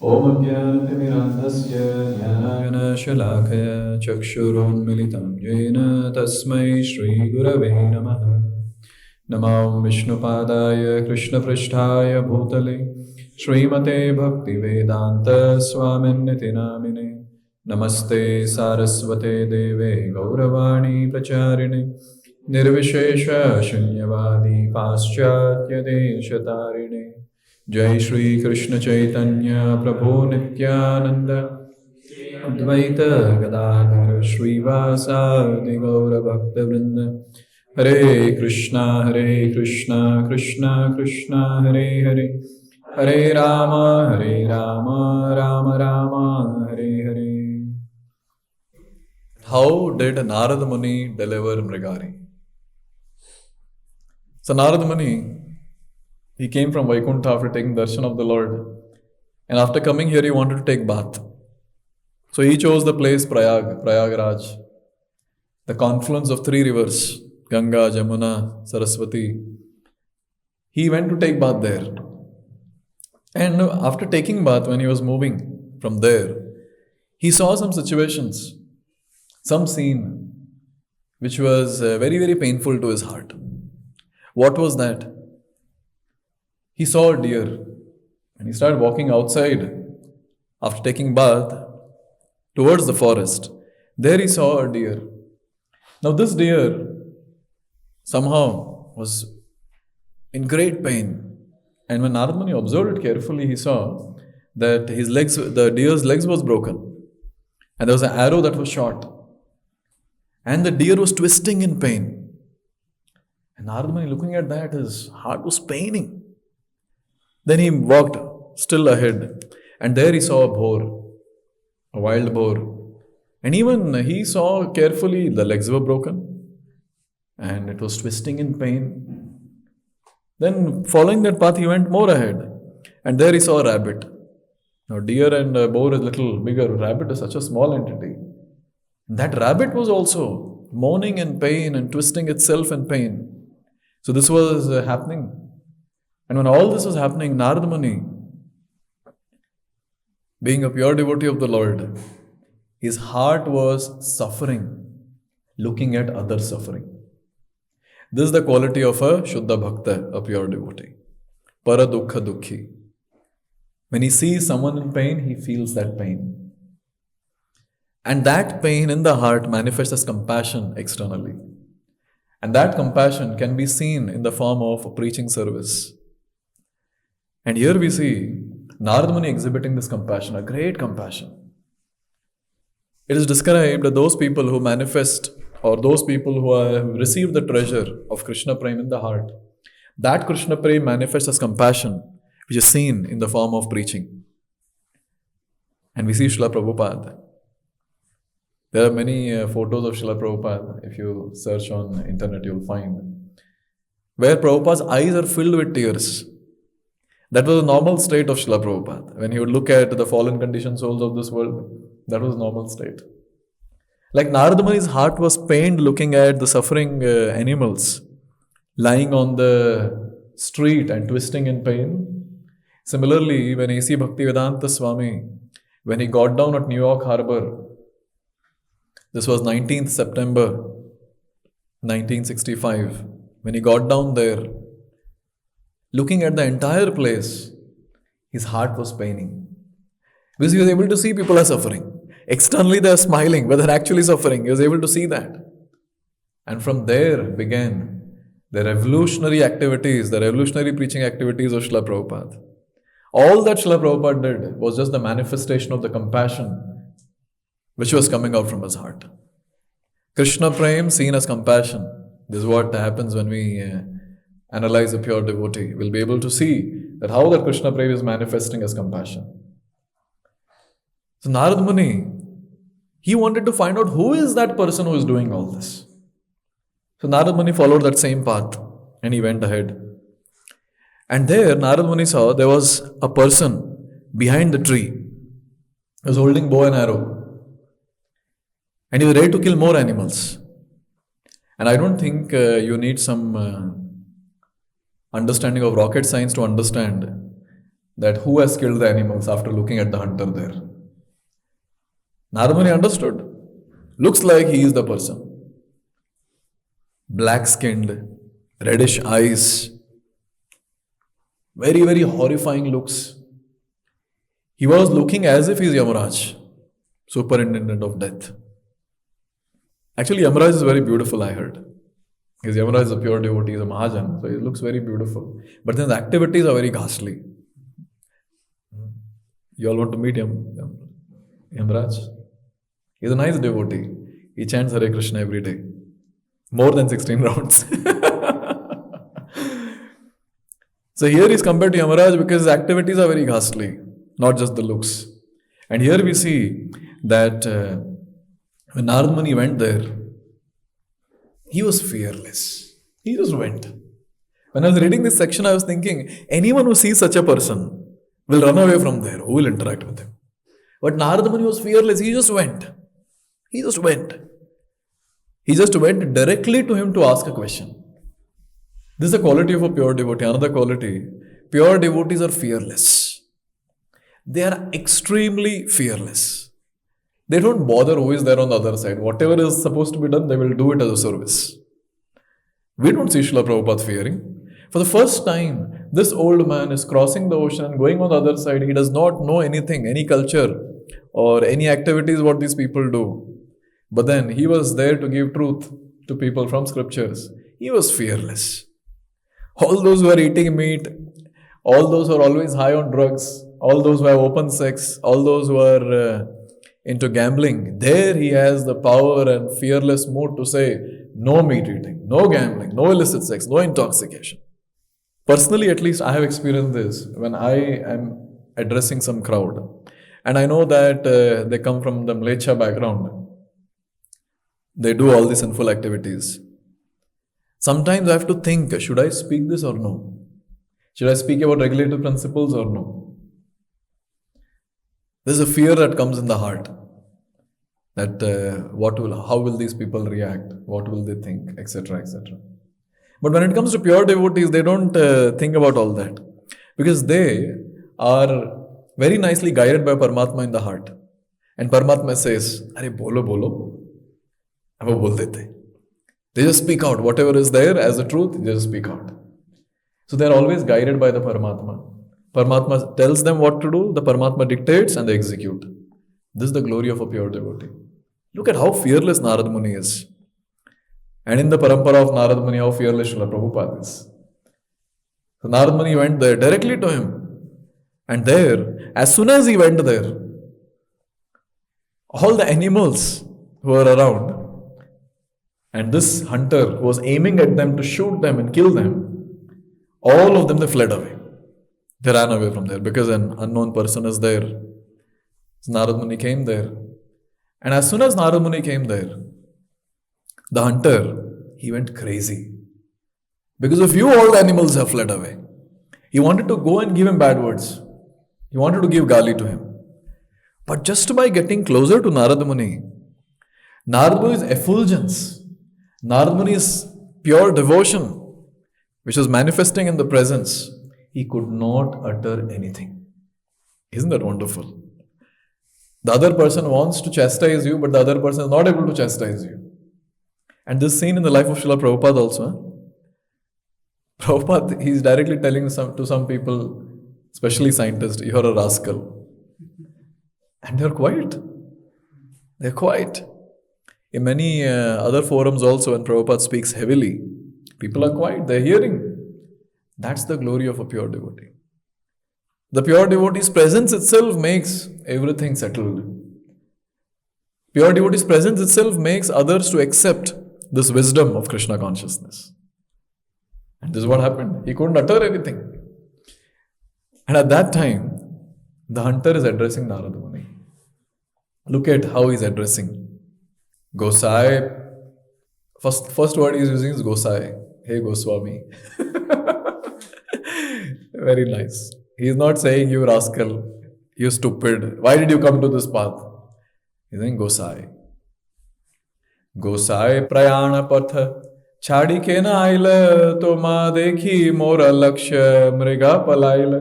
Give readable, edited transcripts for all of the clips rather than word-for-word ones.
ॐ अज्ञानतिमिरान्धस्य ज्ञानाञ्जनशलाकया चक्षुरुन्मिलितं येन तस्मै श्रीगुरवे नमः। नमो विष्णुपादाय कृष्णपृष्ठाय भूतले श्रीमते भक्तिवेदान्तस्वामिन्निति नामिने। नमस्ते सारस्वते देवे गौरवाणी प्रचारिणे निर्विशेष शून्यवादी पाश्चात्यदेशतारिणे। जय श्री कृष्ण चैतन्य प्रभु नित्यानंद अद्वैत गदाधर श्रीवासादि गौर भक्त वृंद। हरे कृष्णा कृष्णा कृष्णा हरे हरे, हरे Ram Ram Ram Hare Hare. How did Narada Muni deliver Mrigari? So Narada Muni, he came from Vaikuntha after taking darshan of the Lord. And after coming here, he wanted to take bath. So he chose the place Prayagraj, the confluence of three rivers, Ganga, Jamuna, Saraswati. He went to take bath there. And after taking bath, when he was moving from there, he saw some situations, some scene, which was very, very painful to his heart. What was that? He saw a deer and he started walking outside after taking bath towards the forest. There he saw a deer. Now this deer somehow was in great pain. And when Narada Muni observed it carefully, he saw that the deer's legs was broken. And there was an arrow that was shot. And the deer was twisting in pain. And Narada Muni, looking at that, his heart was paining. Then he walked still ahead, and there he saw a boar, a wild boar. And even he saw carefully the legs were broken, and it was twisting in pain. Then following that path, he went more ahead, and there he saw a rabbit. Now deer and boar is a little bigger. Rabbit is such a small entity. That rabbit was also moaning in pain and twisting itself in pain. So this was happening. And when all this was happening, Narada Muni, being a pure devotee of the Lord, his heart was suffering, looking at others suffering. This is the quality of a Shuddha Bhakta, a pure devotee. Para Dukkha Dukkhi. When he sees someone in pain, he feels that pain. And that pain in the heart manifests as compassion externally. And that compassion can be seen in the form of a preaching service. And here we see Narada Muni exhibiting this compassion, a great compassion. It is described that those people who manifest, or those people who have received the treasure of Krishna Prem in the heart, that Krishna Prem manifests as compassion, which is seen in the form of preaching. And we see Srila Prabhupada. There are many photos of Srila Prabhupada. If you search on internet, you'll find where Prabhupada's eyes are filled with tears. That was a normal state of Srila Prabhupada. When he would look at the fallen conditioned souls of this world, that was normal state. Like Narada Muni's heart was pained looking at the suffering animals lying on the street and twisting in pain. Similarly, when A.C. Bhaktivedanta Swami, when he got down at New York Harbor, this was 19th September 1965, when he got down there, looking at the entire place, his heart was paining. Because he was able to see people are suffering. Externally they are smiling, but they're actually suffering. He was able to see that. And from there began the revolutionary activities, the revolutionary preaching activities of Srila Prabhupada. All that Srila Prabhupada did was just the manifestation of the compassion which was coming out from his heart. Krishna Prem seen as compassion. This is what happens when we analyze a pure devotee. We'll be able to see that how that Krishna Prem is manifesting as compassion. So Narada Muni, he wanted to find out who is that person who is doing all this. So Narada Muni followed that same path and he went ahead. And there Narada Muni saw there was a person behind the tree. He was holding bow and arrow. And he was ready to kill more animals. And I don't think you need some understanding of rocket science to understand that who has killed the animals after looking at the hunter there. Narada Muni understood. Looks like he is the person. Black skinned, reddish eyes, very, very horrifying looks. He was looking as if he is Yamaraj, superintendent of death. Actually, Yamaraj is very beautiful, I heard. Because Yamaraj is a pure devotee, he is a Mahajan, so he looks very beautiful. But then the activities are very ghastly. You all want to meet Yamaraj? He is a nice devotee. He chants Hare Krishna every day. More than 16 rounds. So here he is compared to Yamaraj because his activities are very ghastly, not just the looks. And here we see that when Narada Muni went there, he was fearless. He just went. When I was reading this section, I was thinking, anyone who sees such a person will run away from there. Who will interact with him? But Narada Muni was fearless. He just went. He just went. He just went directly to him to ask a question. This is a quality of a pure devotee. Another quality, pure devotees are fearless. They are extremely fearless. They don't bother who is there on the other side. Whatever is supposed to be done, they will do it as a service. We don't see Srila Prabhupada fearing. For the first time, this old man is crossing the ocean and going on the other side. He does not know anything, any culture or any activities what these people do. But then he was there to give truth to people from scriptures. He was fearless. All those who are eating meat, all those who are always high on drugs, all those who have open sex, all those who are into gambling, there he has the power and fearless mood to say, no meat eating, no gambling, no illicit sex, no intoxication. Personally, at least, I have experienced this when I am addressing some crowd. And I know that they come from the Mlecha background. They do all these sinful activities. Sometimes I have to think, should I speak this or no? Should I speak about regulative principles or no? There's a fear that comes in the heart that how will these people react? What will they think? Etc. etc. But when it comes to pure devotees, they don't think about all that because they are very nicely guided by Paramatma in the heart. And Paramatma says, "Arey bolo bolo." अब वो बोल देते हैं. They just speak out. Whatever is there as the truth, they just speak out. So they are always guided by the Paramatma. Paramatma tells them what to do, the Paramatma dictates and they execute. This is the glory of a pure devotee. Look at how fearless Narada Muni is. And in the parampara of Narada Muni, how fearless Srila Prabhupada is. So Narada Muni went there directly to him. And there, as soon as he went there, all the animals who were around, and this hunter who was aiming at them to shoot them and kill them, all of them, they fled away. They ran away from there because an unknown person is there. So Narada Muni came there. And as soon as Narada Muni came there, the hunter, he went crazy. Because of you, all the animals have fled away. He wanted to go and give him bad words. He wanted to give gali to him. But just by getting closer to Narada Muni, Narada Muni's effulgence, Narada Muni's pure devotion, which was manifesting in the presence, he could not utter anything. Isn't that wonderful? The other person wants to chastise you, but the other person is not able to chastise you. And this scene in the life of Srila Prabhupada also. Prabhupada, he is directly telling to some people, especially scientists, you are a rascal. And they're quiet. They're quiet. In many other forums also, when Prabhupada speaks heavily, people are quiet, they're hearing. That's the glory of a pure devotee. The pure devotee's presence itself makes everything settled. Pure devotee's presence itself makes others to accept this wisdom of Krishna consciousness. And this is what happened. He couldn't utter anything. And at that time, the hunter is addressing Narada Muni. Look at how he's addressing. Gosai. First word he's using is Gosai. Hey Goswami. Very nice. He's not saying you rascal, you stupid. Why did you come to this path? He's saying Gosai. Gosai prayana patha. Chadi ke na aila to ma dekhi mora lakshya mriga palaila.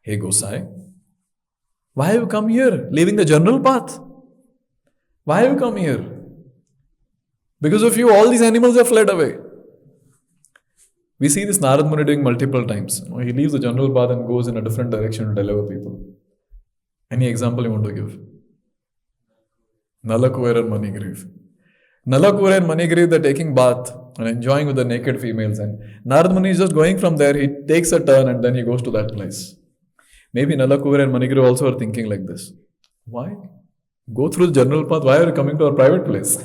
Hey Gosai, why have you come here, leaving the general path? Why have you come here? Because of you, all these animals have fled away. We see this Narada Muni doing multiple times. He leaves the general path and goes in a different direction to deliver people. Any example you want to give? Nalakuver and Manigriv. Nalakuver and Manigriv, they're taking bath and enjoying with the naked females. And Narada Muni is just going from there. He takes a turn and then he goes to that place. Maybe Nalakuver and Manigriv also are thinking like this. Why? Go through the general path. Why are you coming to our private place?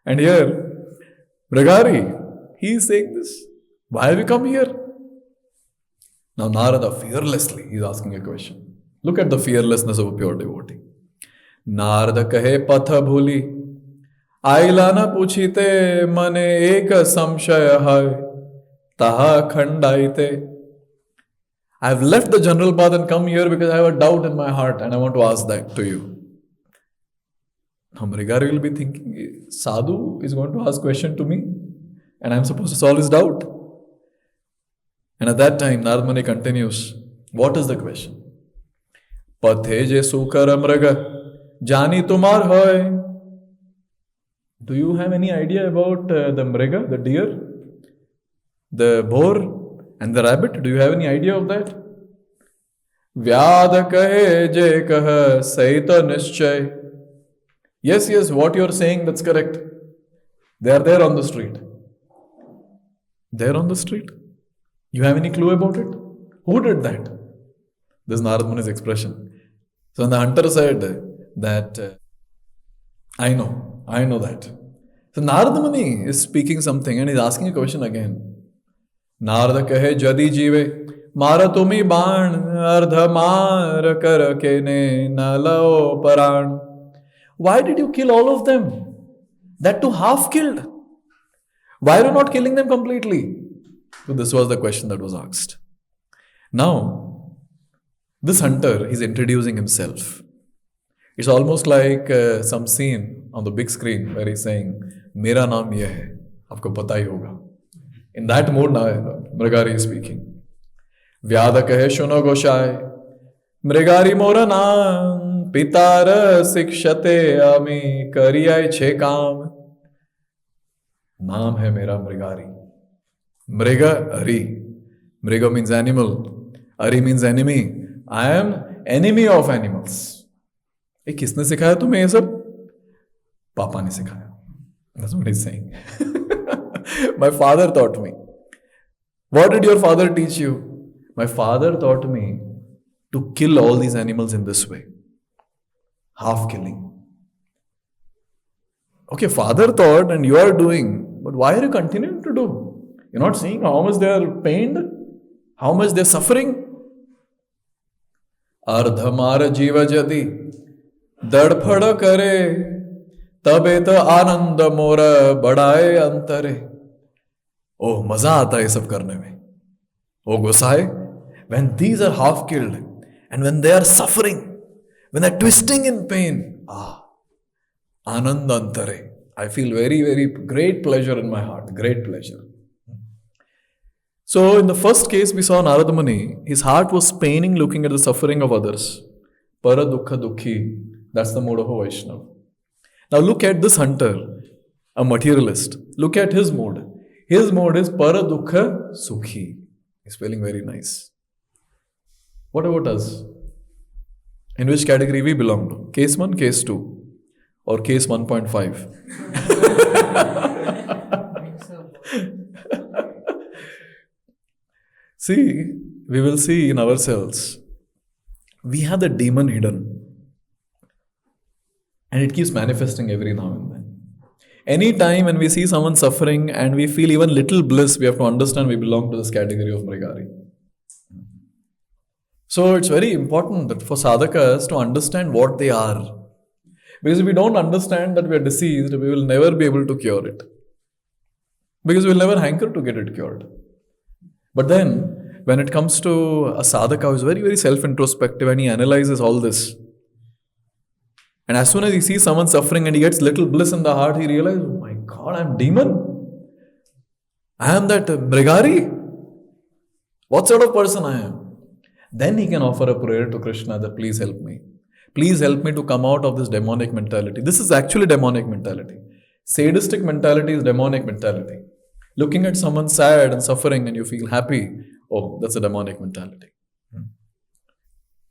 And here, Mrigari, he is saying this. Why have you come here? Now Narada fearlessly is asking a question. Look at the fearlessness of a pure devotee. Narada kahe patha bhuli. Aila na puchite mane ek samshaya hai. Taha khandaite. I have left the general path and come here because I have a doubt in my heart and I want to ask that to you. Now Mrigari will be thinking, Sadhu is going to ask question to me and I am supposed to solve his doubt. And at that time, Narada Muni continues, what is the question? Pathe je sukar mriga, jani tumar hoy. Do you have any idea about the mriga, the deer, the boar and the rabbit? Do you have any idea of that? Vyad kahe je kah saita nischay. Yes, what you are saying, that's correct. They are there on the street. There on the street? You have any clue about it? Who did that? This is Narada Muni's expression. So when the hunter said that, I know that. So Narada Muni is speaking something and he's asking a question again. Narada kahe jadi jive mara tumi ban ardha mar kar ke ne nalao paran. Why did you kill all of them? That too half killed. Why are you not killing them completely? So this was the question that was asked. Now, this hunter is introducing himself. It's almost like some scene on the big screen where he's saying, Mera naam ye hai, aapko pata hi hoga. In that mood now, Mrigari is speaking. Vyada kahe shuno goshai, Mrigari mora naam, pitara sikshate ami kariyai che kaam. Naam hai mera Mrigari. Mriga, Ari. Mriga means animal. Ari means enemy. I am enemy of animals. ये किसने सिखाया तुम्हें ये सब? पापा ने सिखाया. That's what he's saying. My father taught me. What did your father teach you? My father taught me to kill all these animals in this way. Half killing. Okay, father taught and you are doing, but why are you continuing to do? You're not seeing how much they are pained? How much they are suffering? Ardhamara jiva jadi dadphada kare tabe ta ananda mora badaye antare. Oh, maza aata hai sab karne mein. Oh Gosai, when these are half killed and when they are suffering, when they are twisting in pain, ananda antare. I feel very, very great pleasure in my heart, great pleasure. So in the first case we saw Narada Muni, his heart was paining looking at the suffering of others. Para dukkha dukhi, that's the mode of a Vaishnava. Now look at this hunter, a materialist. Look at his mode. His mode is para dukkha sukhi. He's feeling very nice. What about us? In which category we belong to? Case 1, case 2 or case 1.5? See, we will see in ourselves, we have the demon hidden. And it keeps manifesting every now and then. Any time when we see someone suffering and we feel even little bliss, we have to understand we belong to this category of Mrigari. So it's very important that for sadhakas to understand what they are. Because if we don't understand that we are diseased, we will never be able to cure it. Because we will never hanker to get it cured. But then, when it comes to a sadhaka who is very, very self-introspective and he analyzes all this, and as soon as he sees someone suffering and he gets little bliss in the heart, he realizes, oh my God, I am demon. I am that Mrigari. What sort of person I am? Then he can offer a prayer to Krishna that please help me. Please help me to come out of this demonic mentality. This is actually demonic mentality. Sadistic mentality is demonic mentality. Looking at someone sad and suffering and you feel happy, oh, that's a demonic mentality.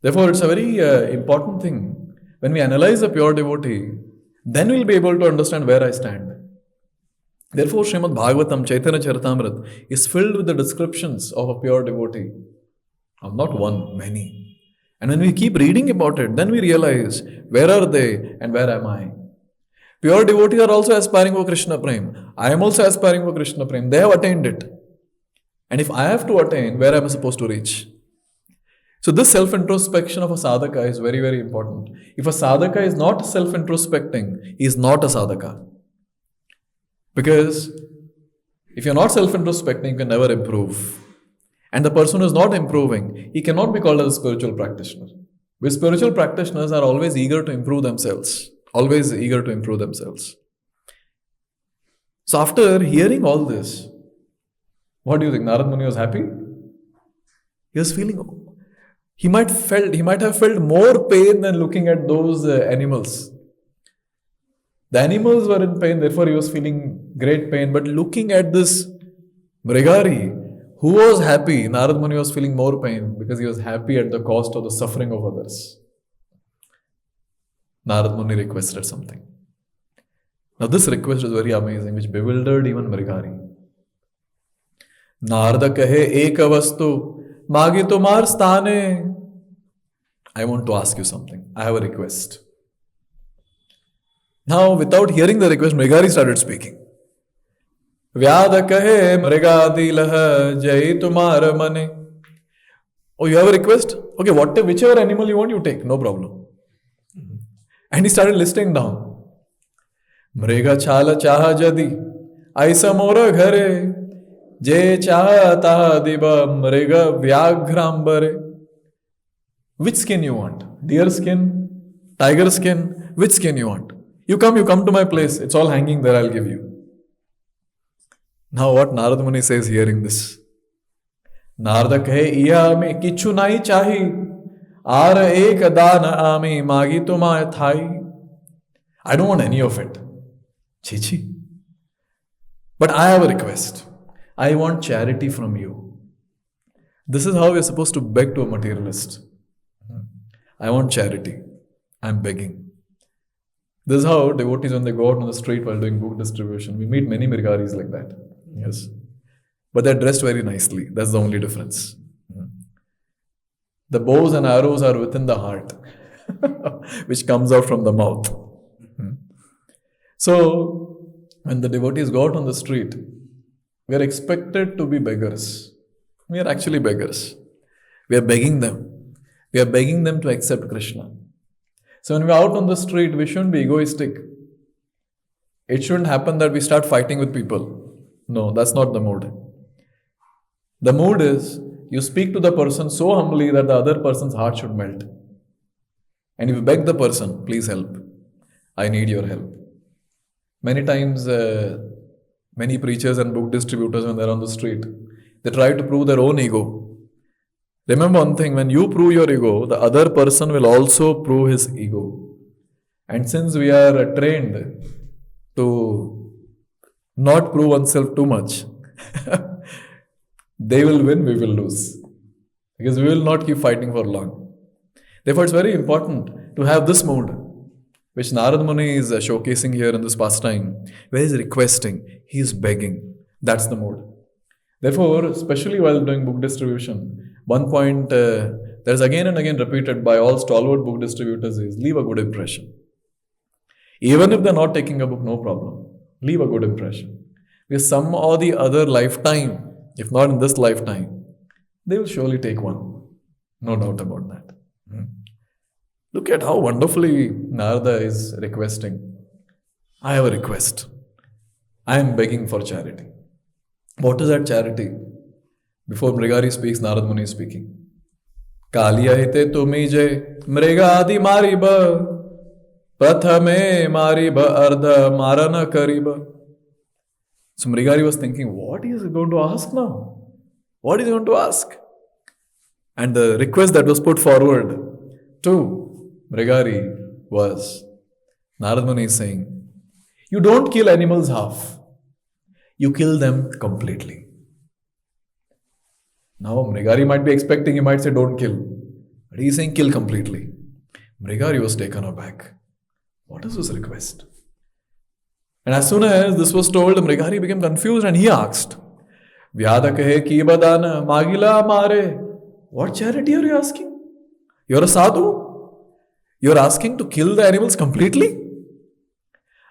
Therefore, it's a very important thing. When we analyze a pure devotee, then we'll be able to understand where I stand. Therefore, Srimad Bhagavatam, Chaitanya Charitamrita is filled with the descriptions of a pure devotee. Of not one, many. And when we keep reading about it, then we realize where are they and where am I? Pure devotees are also aspiring for Krishna Prem. I am also aspiring for Krishna Prem. They have attained it. And if I have to attain, where am I supposed to reach? So this self-introspection of a sadhaka is very, very important. If a sadhaka is not self-introspecting, he is not a sadhaka. Because if you're not self-introspecting, you can never improve. And the person who is not improving, he cannot be called as a spiritual practitioner. Because spiritual practitioners are always eager to improve themselves. Always eager to improve themselves. So after hearing all this, what do you think? Narad Muni was happy? He was feeling, he might have felt more pain than looking at those animals. The animals were in pain, therefore he was feeling great pain. But looking at this Mrigari, who was happy, Narad Muni was feeling more pain because he was happy at the cost of the suffering of others. Narad Muni requested something. Now this request is very amazing, which bewildered even Mrigari. Narada kahe eka vastu magi tumar sthane. I want to ask you something. I have a request. Now, without hearing the request, Mrigari started speaking. Vyada kahe mrigadi laha jai tumar mane. Oh, you have a request? Okay, whichever animal you want, you take. No problem. And he started listing down. Mriga chala chaha jadi. Aisa mora ghare. Je chaha taha diba mriga vyagrambare. Which skin you want? Deer skin? Tiger skin? Which skin you want? You come to my place. It's all hanging there, I'll give you. Now what Narad Muni says hearing this? Narada kahe iya me kichu nahi chahi. Aar ek dana ami magi tumay thai. I don't want any of it. Chichi. But I have a request. I want charity from you. This is how we're supposed to beg to a materialist. I want charity. I'm begging. This is how devotees, when they go out on the street while doing book distribution, we meet many Mrigaris like that. Yes. But they're dressed very nicely. That's the only difference. The bows and arrows are within the heart, which comes out from the mouth. So, when the devotees go out on the street, we are expected to be beggars. We are actually beggars. We are begging them. We are begging them to accept Krishna. So when we are out on the street, we shouldn't be egoistic. It shouldn't happen that we start fighting with people. No, that's not the mood. The mood is, you speak to the person so humbly that the other person's heart should melt. And you beg the person, please help. I need your help. Many times, many preachers and book distributors, when they're on the street, they try to prove their own ego. Remember one thing, when you prove your ego, the other person will also prove his ego. And since we are trained to not prove oneself too much, they will win, we will lose. Because we will not keep fighting for long. Therefore, it's very important to have this mood, which Narad Muni is showcasing here in this pastime, where he's requesting, he's begging. That's the mood. Therefore, especially while doing book distribution, one point that is again and again repeated by all stalwart book distributors is leave a good impression. Even if they're not taking a book, no problem. Leave a good impression. Because some or the other lifetime, if not in this lifetime, they will surely take one. No doubt about that. Look at how wonderfully Narada is requesting. I have a request. I am begging for charity. What is that charity? Before Mrigari speaks, Narad Muni is speaking. Kaliya hite tumi je mrigadi mariba prathame mariba ardha marana kariba. So Mrigari was thinking, what is he going to ask now? What is he going to ask? And the request that was put forward to Mrigari was, Narada Muni is saying, you don't kill animals half, you kill them completely. Now Mrigari might be expecting, he might say don't kill. But he is saying kill completely. Mrigari was taken aback. What is this request? And as soon as this was told, Mrigari became confused and he asked, Vyada kahe ki badana magila mare. What charity are you asking? You're a sadhu? You're asking to kill the animals completely?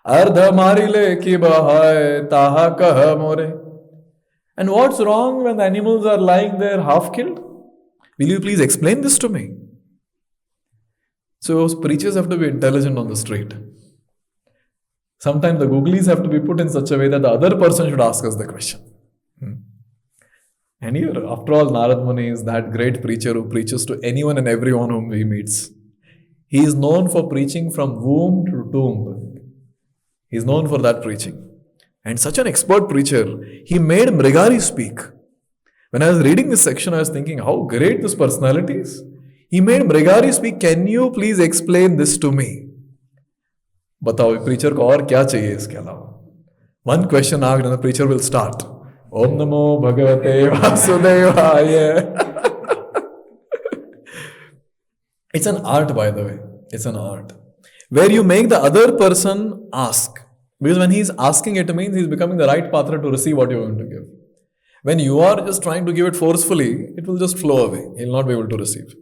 Ardha marile ki bahai taha kaha more. And what's wrong when the animals are lying there half killed? Will you please explain this to me? So preachers have to be intelligent on the street. Sometimes the googlies have to be put in such a way that the other person should ask us the question. And here, after all, Narad Muni is that great preacher who preaches to anyone and everyone whom he meets. He is known for preaching from womb to tomb. He is known for that preaching. And such an expert preacher, he made Mrigari speak. When I was reading this section, I was thinking how great this personality is. He made Mrigari speak. Can you please explain this to me? बताओ preacher को और क्या चाहिए इसके अलावा? One question asked and the preacher will start. Om Namo Bhagavate Vasudevaya. It's an art, by the way. It's an art. Where you make the other person ask. Because when he's asking, it means he's becoming the right partner to receive what you're going to give. When you are just trying to give it forcefully, it will just flow away. He'll not be able to receive.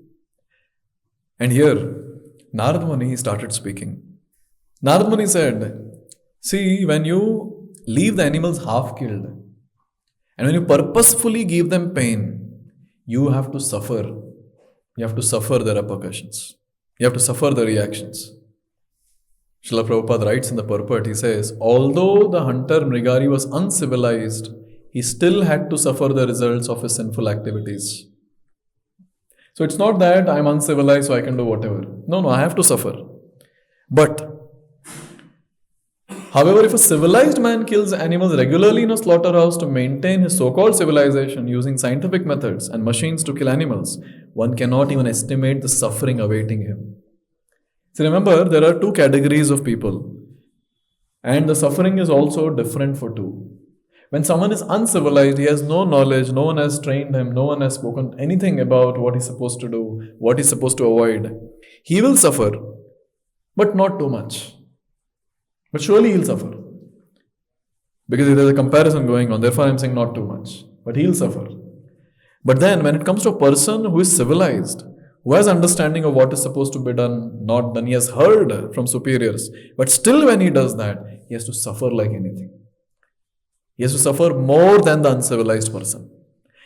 And here, Narad Muni started speaking. Narad Muni said, see, when you leave the animals half killed, and when you purposefully give them pain, you have to suffer. You have to suffer the repercussions. You have to suffer the reactions. Srila Prabhupada writes in the purport, he says, although the hunter Mrigari was uncivilized, he still had to suffer the results of his sinful activities. So it's not that I'm uncivilized so I can do whatever. No, I have to suffer. But however, if a civilized man kills animals regularly in a slaughterhouse to maintain his so-called civilization using scientific methods and machines to kill animals, one cannot even estimate the suffering awaiting him. So remember, there are two categories of people. And the suffering is also different for two. When someone is uncivilized, he has no knowledge, no one has trained him, no one has spoken anything about what he's supposed to do, what he's supposed to avoid. He will suffer, but not too much. But surely he'll suffer. Because there's a comparison going on, therefore I'm saying not too much. But he'll suffer. But then when it comes to a person who is civilized, who has understanding of what is supposed to be done, not done, he has heard from superiors. But still when he does that, he has to suffer like anything. He has to suffer more than the uncivilized person.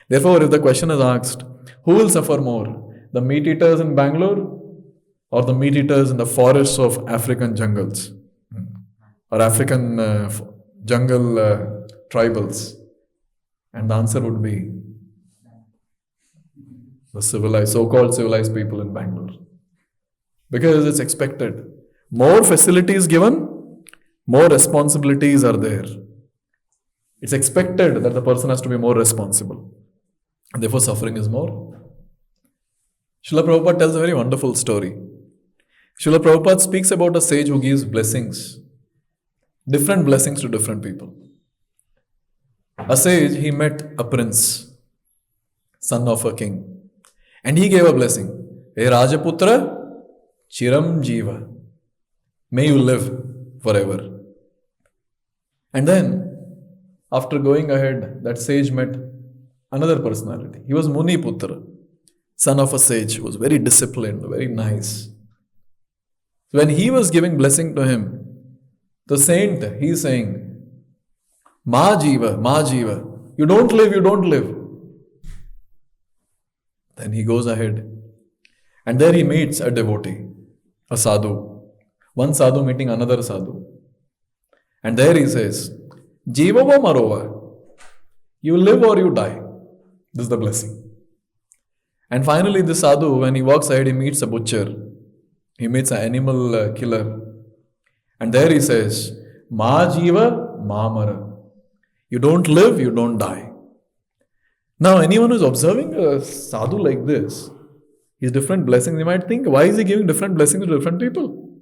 Therefore, if the question is asked, who will suffer more? The meat eaters in Bangalore or the meat eaters in the forests of African jungles? Or African jungle tribals? And the answer would be the civilized, so-called civilized people in Bangalore. Because it's expected. More facilities given, more responsibilities are there. It's expected that the person has to be more responsible. And therefore, suffering is more. Srila Prabhupada tells a very wonderful story. Srila Prabhupada speaks about a sage who gives blessings. Different blessings to different people. A sage, he met a prince, son of a king. And he gave a blessing. Hey Rajaputra, Chiram Jiva. May you live forever. And then, after going ahead, that sage met another personality. He was Muni Putra, son of a sage who was very disciplined, very nice. So when he was giving blessing to him, the saint, he is saying, Ma Jiva, you don't live. Then he goes ahead and there he meets a devotee, a sadhu. One sadhu meeting another sadhu. And there he says, Jiva va marova, you live or you die. This is the blessing. And finally this sadhu, when he walks ahead, he meets a butcher. He meets an animal killer. And there he says, Ma Jiva, Ma Mara. You don't live, you don't die. Now, anyone who's observing a sadhu like this, his different blessings, they might think, why is he giving different blessings to different people?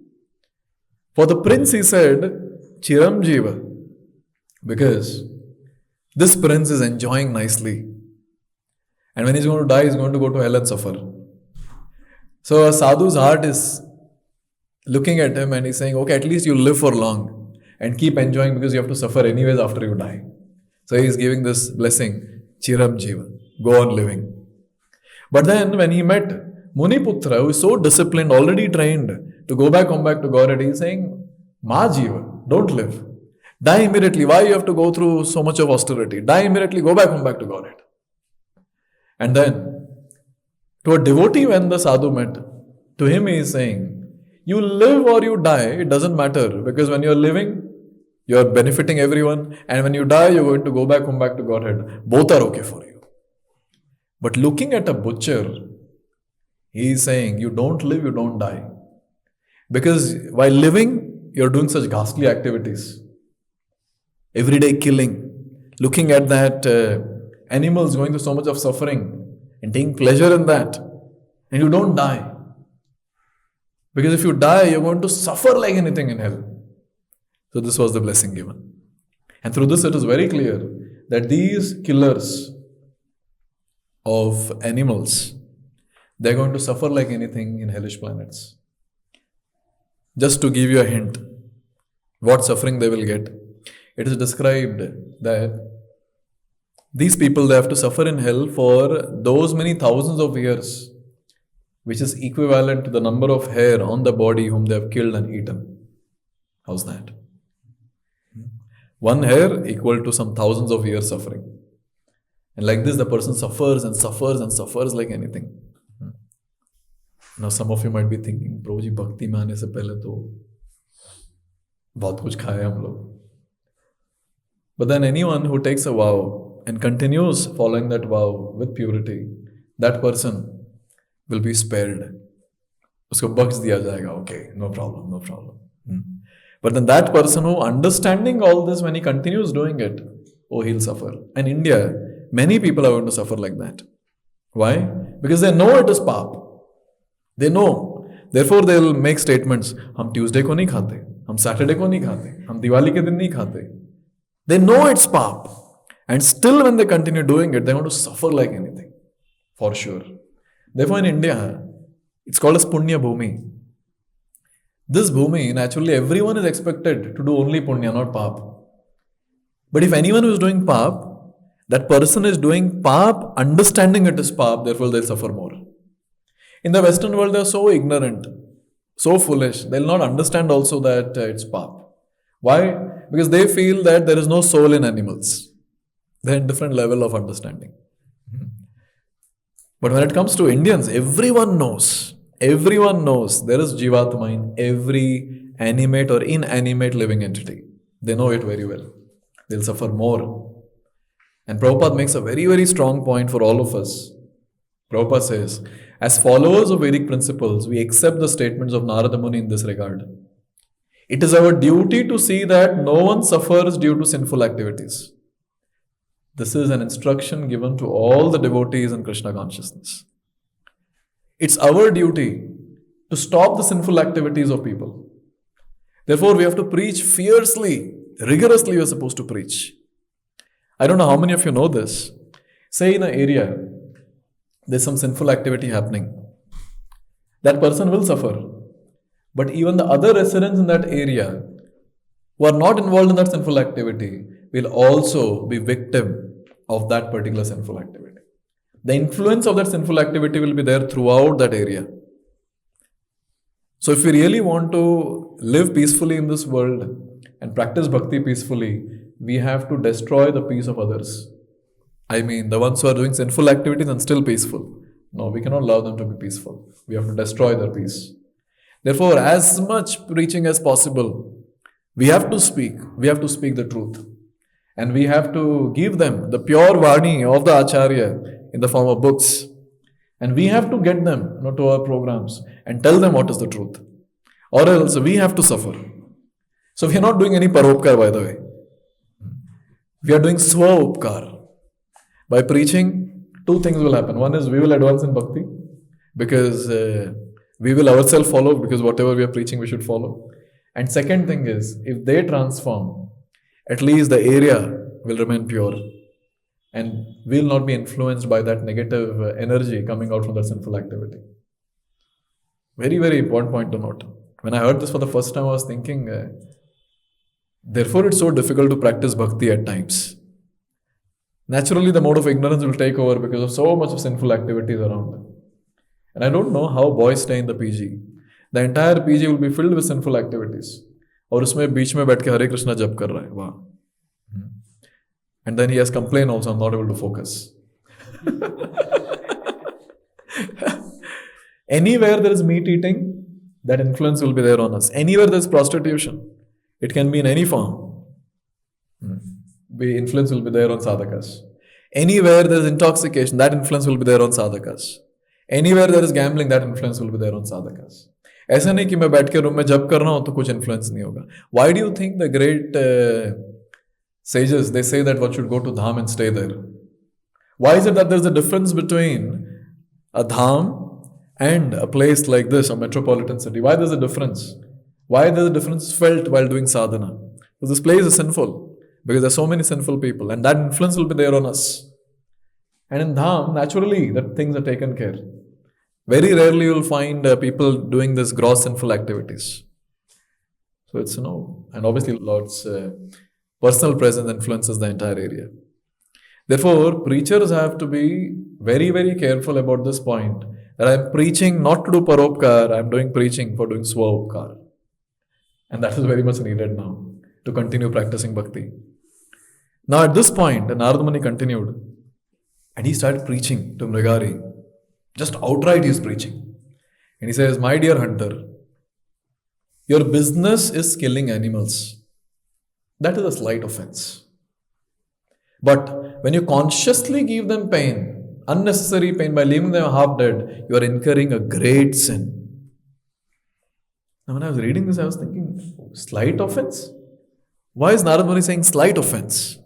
For the prince, he said, Chiram Jiva, because this prince is enjoying nicely. And when he's going to die, he's going to go to hell and suffer. So a sadhu's heart is looking at him and he's saying, okay, at least you live for long and keep enjoying because you have to suffer anyways after you die. So he's giving this blessing, Chiram Jiva, go on living. But then when he met Muniputra, who is so disciplined, already trained to go back, come back to Godhead, he's saying, Ma Jiva, don't live. Die immediately. Why you have to go through so much of austerity? Die immediately, go back, come back to Godhead. And then, to a devotee when the sadhu met, to him he is saying, you live or you die, it doesn't matter. Because when you're living, you're benefiting everyone. And when you die, you're going to go back, come back to Godhead. Both are okay for you. But looking at a butcher, he is saying, you don't live, you don't die. Because while living, you're doing such ghastly activities. Everyday killing. Looking at that animals going through so much of suffering and taking pleasure in that. And you don't die. Because if you die, you're going to suffer like anything in hell. So this was the blessing given. And through this, it is very clear that these killers of animals, they're going to suffer like anything in hellish planets. Just to give you a hint, what suffering they will get. It is described that these people, they have to suffer in hell for those many thousands of years, which is equivalent to the number of hair on the body whom they have killed and eaten. How's that? One hair equal to some thousands of years suffering. And like this, the person suffers and suffers and suffers like anything. Now some of you might be thinking, Prabhuji, bhakti में आने से पहले तो बहुत कुछ खाए हम लोग. But then anyone who takes a vow and continues following that vow with purity, that person will be spared. Usko बख्श दिया जाएगा. Okay, no problem, no problem. But then that person who understanding all this, when he continues doing it, oh, he'll suffer. And in India, many people are going to suffer like that. Why? Because they know it is pap. They know. Therefore, they will make statements. हम Tuesday को नहीं खाते, हम Saturday को नहीं खाते, हम दिवाली के दिन नहीं खाते. They know it's pap. And still when they continue doing it, they want to suffer like anything. For sure. Therefore, in India, it's called as Punya Bhumi. This Bhumi, naturally, everyone is expected to do only Punya, not Pap. But if anyone who is doing Pap, that person is doing Pap, understanding it is Pap, therefore they'll suffer more. In the Western world, they are so ignorant, so foolish, they'll not understand also that it's Pap. Why? Because they feel that there is no soul in animals. They're in different level of understanding. But when it comes to Indians, everyone knows there is Jivatma in every animate or inanimate living entity. They know it very well. They'll suffer more. And Prabhupada makes a very, very strong point for all of us. Prabhupada says, as followers of Vedic principles, we accept the statements of Narada Muni in this regard. It is our duty to see that no one suffers due to sinful activities. This is an instruction given to all the devotees in Krishna consciousness. It's our duty to stop the sinful activities of people. Therefore, we have to preach fiercely, rigorously we are supposed to preach. I don't know how many of you know this. Say in an area, there's some sinful activity happening. That person will suffer. But even the other residents in that area who are not involved in that sinful activity will also be victim of that particular sinful activity. The influence of that sinful activity will be there throughout that area. So if we really want to live peacefully in this world and practice bhakti peacefully, we have to destroy the peace of others. I mean, the ones who are doing sinful activities and still peaceful. No, we cannot allow them to be peaceful. We have to destroy their peace. Therefore, as much preaching as possible, we have to speak. We have to speak the truth. And we have to give them the pure Vani of the Acharya in the form of books. And we have to get them to our programs and tell them what is the truth. Or else we have to suffer. So we are not doing any paropkar, by the way. We are doing swa-upkar. By preaching, two things will happen. One is we will advance in bhakti because we will ourselves follow, because whatever we are preaching we should follow. And second thing is, if they transform, at least the area will remain pure and will not be influenced by that negative energy coming out from the sinful activity. Very, very important point to note. When I heard this for the first time, I was thinking, therefore it's so difficult to practice bhakti at times. Naturally, the mode of ignorance will take over because of so much of sinful activities around. And I don't know how boys stay in the PG. The entire PG will be filled with sinful activities. और उसमें बीच में बैठ के हरे कृष्णा जप कर रहा है, वाह. And then he has complained also, I'm not able to focus. Anywhere there is meat eating, that influence will be there on us. Anywhere there is prostitution, it can be in any form. The influence will be there on sadhakas. Anywhere there is intoxication, that influence will be there on sadhakas. Anywhere there is gambling, that influence will be there on sadhakas. ऐसा नहीं कि मैं बैठ के room में जप कर रहा हूँ तो कुछ इन्फ्लुएंस नहीं होगा. Why do you think the great sages, they say that one should go to dham and stay there? Why is it that there's a difference between a dham and a place like this, a metropolitan city? Why there's a difference? Why there's a difference felt while doing sadhana? Because this place is sinful, because there's so many sinful people, and that influence will be there on us. And in dham, naturally, that things are taken care. Very rarely you will find people doing this gross sinful activities. So it's, and obviously Lord's personal presence influences the entire area. Therefore, preachers have to be very, very careful about this point, that I'm preaching not to do paropkar, I'm doing preaching for doing swaupkar. And that is very much needed now to continue practicing bhakti. Now at this point, Narada Muni continued and he started preaching to Mrigari. Just outright he is preaching. And he says, my dear hunter, your business is killing animals. That is a slight offense. But when you consciously give them pain, unnecessary pain, by leaving them half dead, you are incurring a great sin. Now when I was reading this, I was thinking, slight offense? Why is Narada Muni saying slight offense?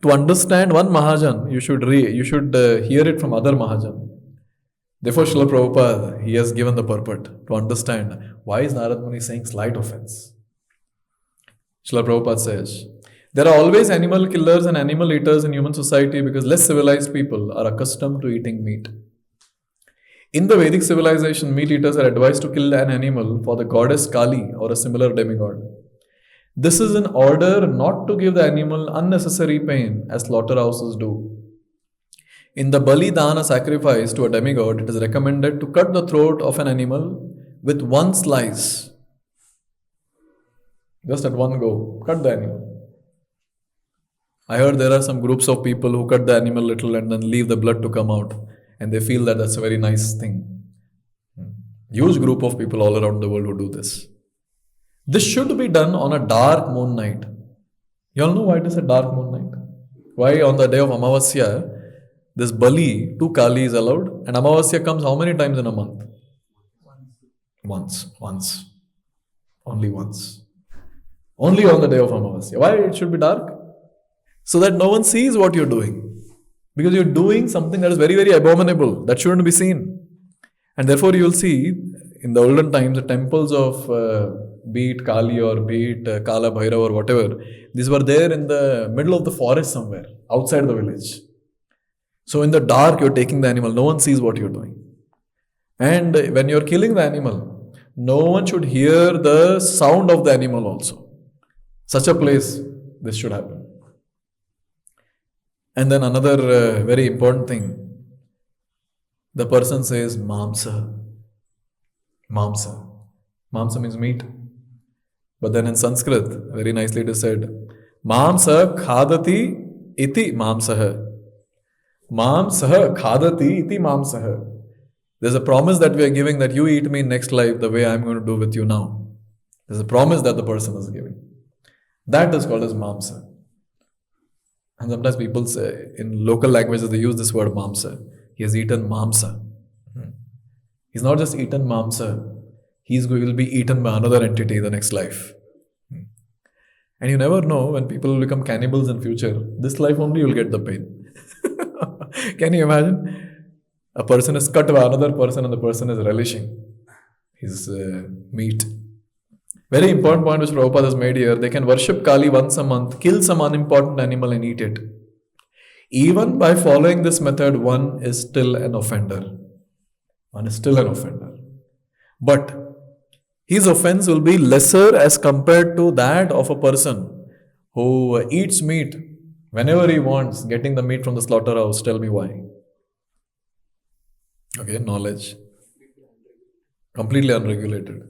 To understand one Mahajan, you should hear it from other Mahajan. Therefore, Srila Prabhupada, he has given the purport to understand why is Narada Muni saying slight offense. Srila Prabhupada says, there are always animal killers and animal eaters in human society because less civilized people are accustomed to eating meat. In the Vedic civilization, meat eaters are advised to kill an animal for the goddess Kali or a similar demigod. This is in order not to give the animal unnecessary pain as slaughterhouses do. In the Bali Dana sacrifice to a demigod, it is recommended to cut the throat of an animal with one slice. Just at one go, cut the animal. I heard there are some groups of people who cut the animal little and then leave the blood to come out. And they feel that that's a very nice thing. Huge group of people all around the world who do this. This should be done on a dark moon night. You all know why it is a dark moon night? Why on the day of Amavasya, this Bali to Kali is allowed, and Amavasya comes how many times in a month? Once. Only once. Only on the day of Amavasya. Why it should be dark? So that no one sees what you're doing. Because you're doing something that is very, very abominable. That shouldn't be seen. And therefore you will see, in the olden times, the temples of be it Kali or be it Kala Bhairav or whatever, these were there in the middle of the forest somewhere, outside the village. So in the dark, you're taking the animal. No one sees what you're doing. And when you're killing the animal, no one should hear the sound of the animal also. Such a place, this should happen. And then another very important thing. The person says, Mamsa. Mamsa. Mamsa means meat. But then in Sanskrit, very nicely it is said, Mamsa khadati iti mamsaha. Mamsaha khadati iti mamsaha. There's a promise that we are giving that you eat me in next life the way I'm going to do with you now. There's a promise that the person is giving. That is called as mamsa. And sometimes people say, in local languages, they use this word mamsa. He has eaten mamsa. He's not just eaten mamsa. He will be eaten by another entity in the next life. And you never know when people will become cannibals in future. This life only you'll get the pain. Can you imagine? A person is cut by another person and the person is relishing his meat. Very important point which Prabhupada has made here. They can worship Kali once a month, kill some unimportant animal and eat it. Even by following this method, one is still an offender. One is still an offender. But his offense will be lesser as compared to that of a person who eats meat whenever he wants, getting the meat from the slaughterhouse. Tell me why. Okay, knowledge. Completely unregulated.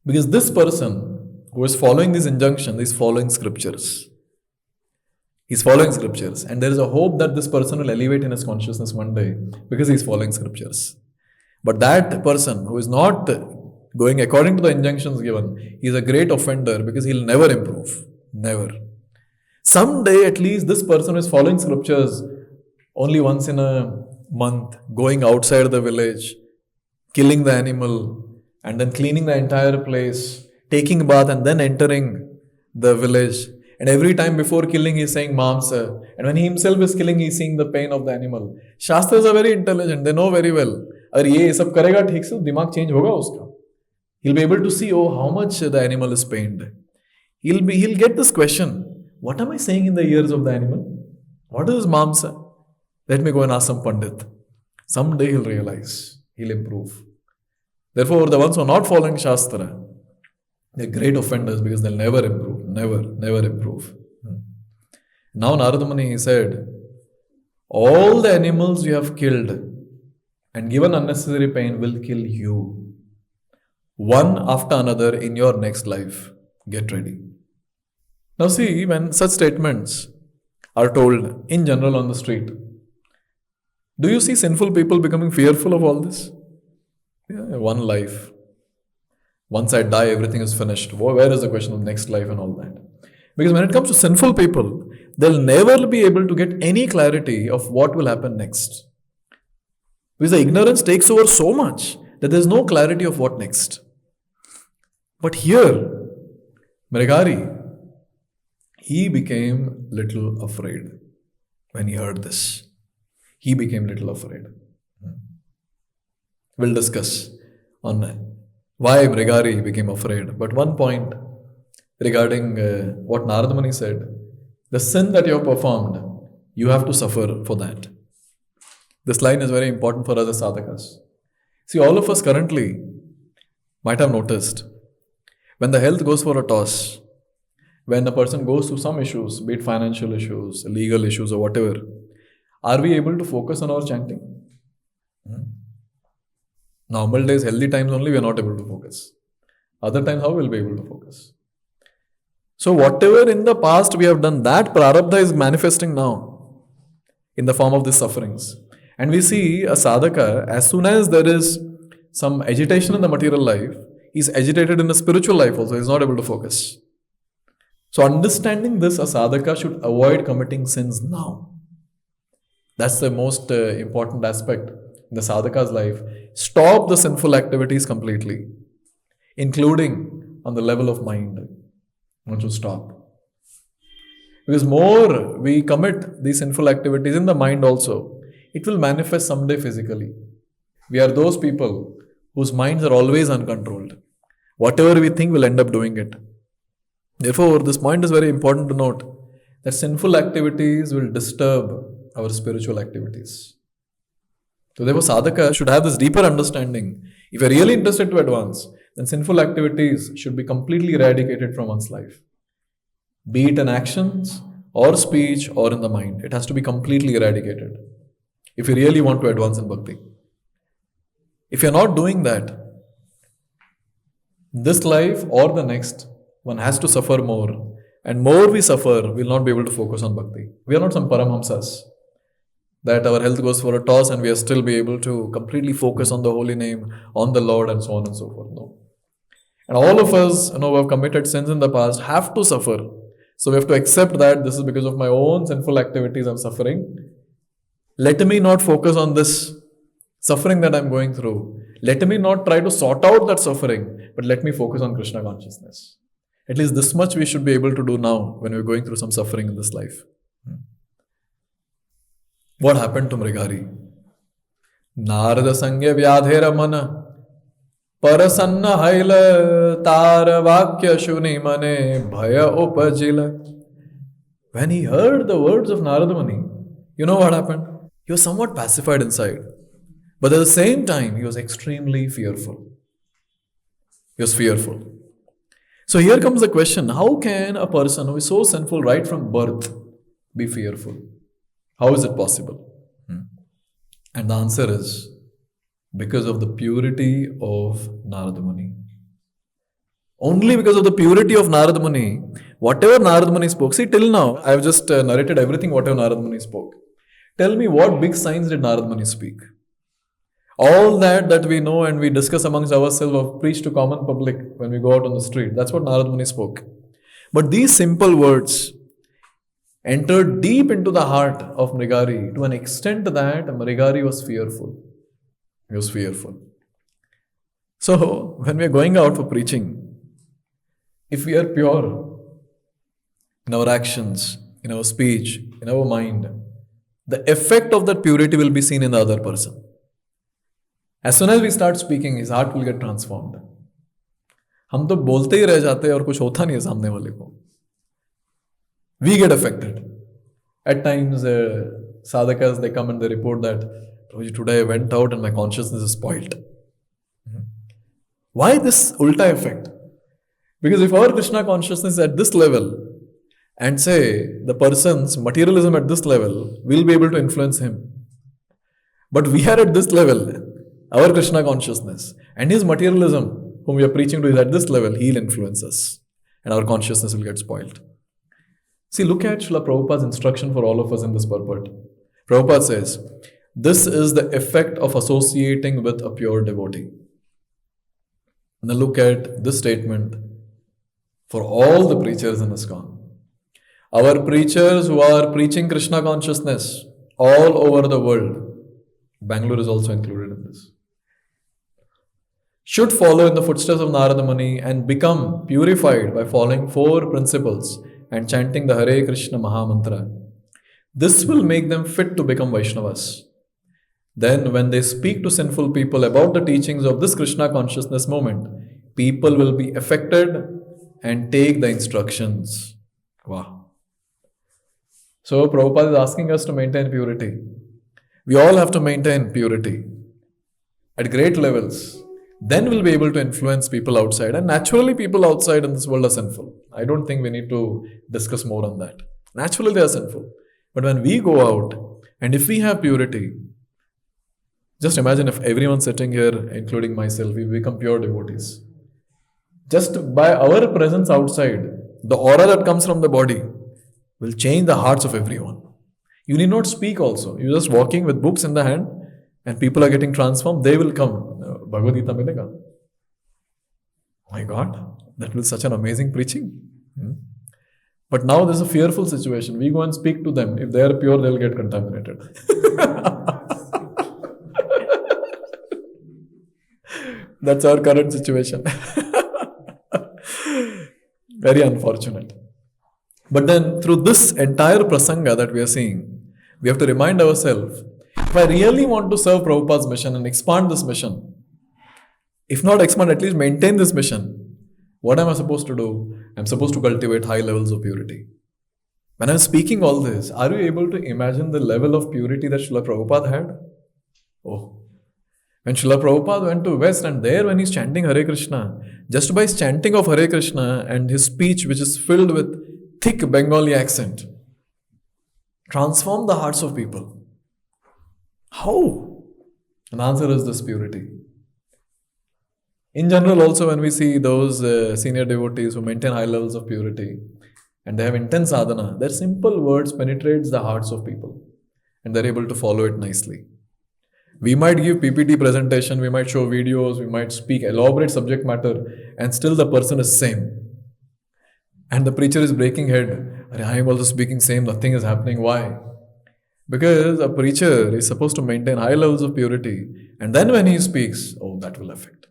Because this person who is following this injunction is following scriptures. He's following scriptures. And there is a hope that this person will elevate in his consciousness one day because he's following scriptures. But that person who is not going according to the injunctions given, he is a great offender because he'll never improve. Never. Someday at least this person is following scriptures only once in a month, going outside the village, killing the animal, and then cleaning the entire place, taking a bath and then entering the village. And every time before killing, he is saying Mamsa. And when he himself is killing, he is seeing the pain of the animal. Shastras are very intelligent. They know very well. अगर ये सब करेगा ठीक से दिमाग change होगा उसका. He'll be able to see, oh, how much the animal is pained. He'll get this question. What am I saying in the ears of the animal? What is Mamsa? Let me go and ask some Pandit. Someday he'll realize. He'll improve. Therefore, the ones who are not following Shastra, they're great offenders because they'll never improve. Never improve. Now Narada Muni, he said, all the animals you have killed and given unnecessary pain will kill you. One after another in your next life. Get ready. Now see, when such statements are told in general on the street, do you see sinful people becoming fearful of all this? Yeah, one life. Once I die, everything is finished. Where is the question of next life and all that? Because when it comes to sinful people, they'll never be able to get any clarity of what will happen next. Because the ignorance takes over so much that there's no clarity of what next. But here, Mrigari, he became little afraid when he heard this. He became little afraid. We'll discuss on why Mrigari became afraid. But one point regarding what Narada Muni said, the sin that you have performed, you have to suffer for that. This line is very important for us as sadhakas. See, all of us currently might have noticed when the health goes for a toss, when a person goes through some issues, be it financial issues, legal issues or whatever, are we able to focus on our chanting? Normal days, healthy times only, we are not able to focus. Other times, how will we be able to focus? So whatever in the past we have done, that prarabdha is manifesting now in the form of these sufferings. And we see a sadhaka, as soon as there is some agitation in the material life, he's agitated in the spiritual life also, he's not able to focus. So understanding this, a sadhaka should avoid committing sins now. That's the most important aspect in the sadhaka's life. Stop the sinful activities completely, including on the level of mind. One should stop. Because more we commit these sinful activities in the mind also, it will manifest someday physically. We are those people whose minds are always uncontrolled. Whatever we think, we'll end up doing it. Therefore, this point is very important to note that sinful activities will disturb our spiritual activities. So therefore, sadhaka should have this deeper understanding. If you're really interested to advance, then sinful activities should be completely eradicated from one's life. Be it in actions or speech or in the mind. It has to be completely eradicated if you really want to advance in bhakti. If you're not doing that, this life or the next, one has to suffer more. And more we suffer, we'll not be able to focus on bhakti. We are not some paramhamsas that our health goes for a toss and we are still be able to completely focus on the holy name, on the Lord and so on and so forth. No. And all of us, who have committed sins in the past have to suffer. So we have to accept that this is because of my own sinful activities I'm suffering. Let me not focus on this suffering that I'm going through. Let me not try to sort out that suffering, but let me focus on Krishna consciousness. At least this much we should be able to do now when we're going through some suffering in this life. What happened to Mrigari? Narada Sangya Vyadhera Mana Parasanna Haila Tara Vakya Shuni Mane Bhaya Upajila. When he heard the words of Narada Muni, you know what happened? He was somewhat pacified inside. But at the same time, he was extremely fearful. He was fearful. So here comes the question, how can a person who is so sinful right from birth be fearful? How is it possible? And the answer is because of the purity of Narada Muni. Only because of the purity of Narada Muni, whatever Narada Muni spoke. See, till now, I have just narrated everything whatever Narada Muni spoke. Tell me, what big signs did Narada Muni speak? All that we know and we discuss amongst ourselves or preach to common public when we go out on the street, that's what Narada Muni spoke. But these simple words entered deep into the heart of Mrigari to an extent that Mrigari was fearful. He was fearful. So, when we are going out for preaching, if we are pure in our actions, in our speech, in our mind, the effect of that purity will be seen in the other person. As soon as we start speaking, his heart will get transformed. हम तो बोलते ही रह जाते हैं और कुछ होता नहीं है सामने वाले को. We get affected. At times, sadhakas, they come and they report that, today I went out and my consciousness is spoilt. Why this ulta effect? Because if our Krishna consciousness is at this level, and say the person's materialism at this level, we'll be able to influence him. But we are at this level, our Krishna consciousness, and his materialism, whom we are preaching to, is at this level, he'll influence us. And our consciousness will get spoiled. See, look at Srila Prabhupada's instruction for all of us in this purport. Prabhupada says, this is the effect of associating with a pure devotee. Now look at this statement for all the preachers in ISKCON. Our preachers who are preaching Krishna consciousness all over the world, Bangalore is also included in this, should follow in the footsteps of Narada Muni and become purified by following 4 principles and chanting the Hare Krishna Mahamantra. This will make them fit to become Vaishnavas. Then when they speak to sinful people about the teachings of this Krishna consciousness movement, people will be affected and take the instructions. Wow. So Prabhupada is asking us to maintain purity. We all have to maintain purity at great levels. Then we'll be able to influence people outside. And naturally people outside in this world are sinful. I don't think we need to discuss more on that. Naturally they are sinful. But when we go out and if we have purity, just imagine if everyone sitting here, including myself, we become pure devotees. Just by our presence outside, the aura that comes from the body will change the hearts of everyone. You need not speak also. You're just walking with books in the hand and people are getting transformed. They will come. Bhagavad Gita milega. My God, that was such an amazing preaching. But now there's a fearful situation. We go and speak to them. If they are pure, they'll get contaminated. That's our current situation. Very unfortunate. But then through this entire prasanga that we are seeing, we have to remind ourselves, if I really want to serve Prabhupada's mission and expand this mission, if not expand, at least maintain this mission, what am I supposed to do? I'm supposed to cultivate high levels of purity. When I'm speaking all this, are you able to imagine the level of purity that Srila Prabhupada had? Oh, when Srila Prabhupada went to West and there when he's chanting Hare Krishna, just by his chanting of Hare Krishna and his speech which is filled with thick Bengali accent, transformed the hearts of people. How? And the answer is this purity. In general also when we see those senior devotees who maintain high levels of purity and they have intense sadhana, their simple words penetrates the hearts of people and they're able to follow it nicely. We might give PPT presentation, we might show videos, we might speak elaborate subject matter and still the person is same. And the preacher is breaking head. I am also speaking same, nothing is happening. Why? Because a preacher is supposed to maintain high levels of purity and then when he speaks, oh, that will affect.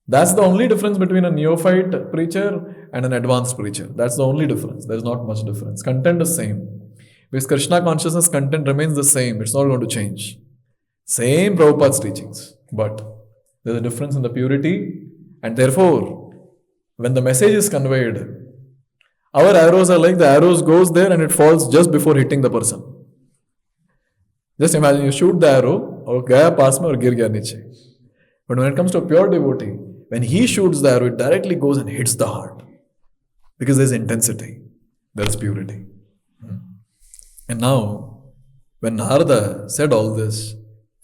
That's the only difference between a neophyte preacher and an advanced preacher. That's the only difference. There's not much difference. Content is same. Because Krishna consciousness content remains the same. It's not going to change. Same Prabhupada's teachings. But there's a difference in the purity. And therefore, when the message is conveyed, our arrows are like the arrows goes there and it falls just before hitting the person. Just imagine you shoot the arrow, or gaya paas mein aur gir gaya niche. But when it comes to a pure devotee, when he shoots the arrow, it directly goes and hits the heart. Because there's intensity, there's purity. And now, when Narada said all this,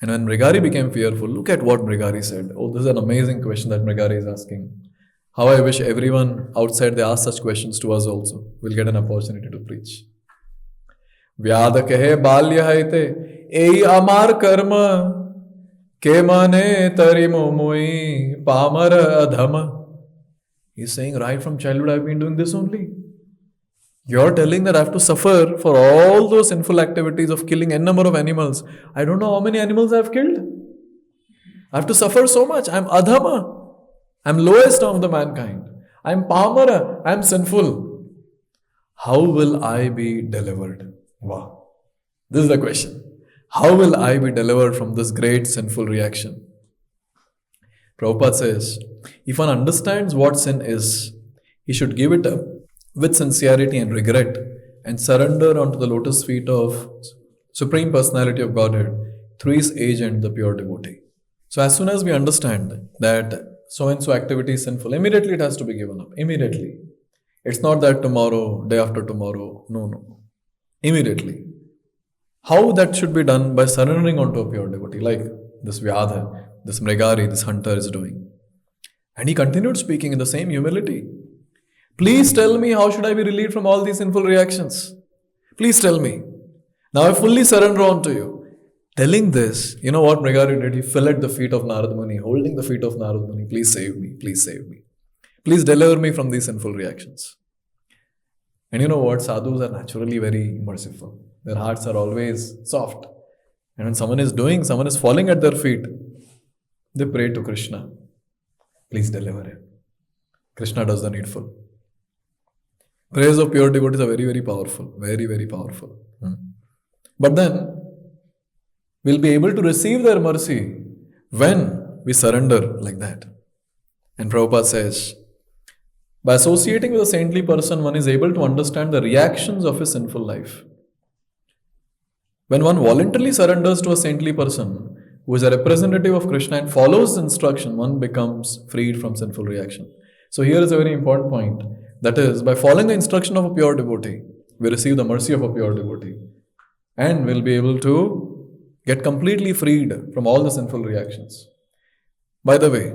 and when Mrigari became fearful, look at what Mrigari said. Oh, this is an amazing question that Mrigari is asking. How I wish everyone outside they ask such questions to us also. We'll get an opportunity to preach. Vyada kehe balya haite, ei amar karma, ke mane tarimo mui, pamara adhama. He's saying, right from childhood I've been doing this only. You're telling that I have to suffer for all those sinful activities of killing n number of animals. I don't know how many animals I've killed. I have to suffer so much. I'm adhama. I'm lowest of the mankind. I'm pamara. I'm sinful. How will I be delivered? Wow. This is the question. How will I be delivered from this great sinful reaction? Prabhupada says, if one understands what sin is, he should give it up with sincerity and regret and surrender onto the lotus feet of Supreme Personality of Godhead through his agent, the pure devotee. So as soon as we understand that so-and-so activity is sinful, immediately it has to be given up. Immediately. It's not that tomorrow, day after tomorrow. No. Immediately. How that should be done? By surrendering onto a pure devotee, like this Vyadha, this Mrigari, this hunter is doing. And he continued speaking in the same humility. Please tell me, how should I be relieved from all these sinful reactions? Please tell me. Now I fully surrender on to you. Telling this, you know what Mrigari did? He fell at the feet of Narada Muni, holding the feet of Narada Muni. Please save me. Please save me. Please deliver me from these sinful reactions. And you know what? Sadhus are naturally very merciful. Their hearts are always soft. And when someone is falling at their feet, they pray to Krishna. Please deliver him. Krishna does the needful. Prayers of pure devotees are very, very powerful. Very, very powerful. But then, we'll be able to receive their mercy when we surrender like that. And Prabhupada says, by associating with a saintly person, one is able to understand the reactions of his sinful life. When one voluntarily surrenders to a saintly person who is a representative of Krishna and follows the instruction, one becomes freed from sinful reaction. So here is a very important point. That is, by following the instruction of a pure devotee, we receive the mercy of a pure devotee. And we'll be able to get completely freed from all the sinful reactions. By the way,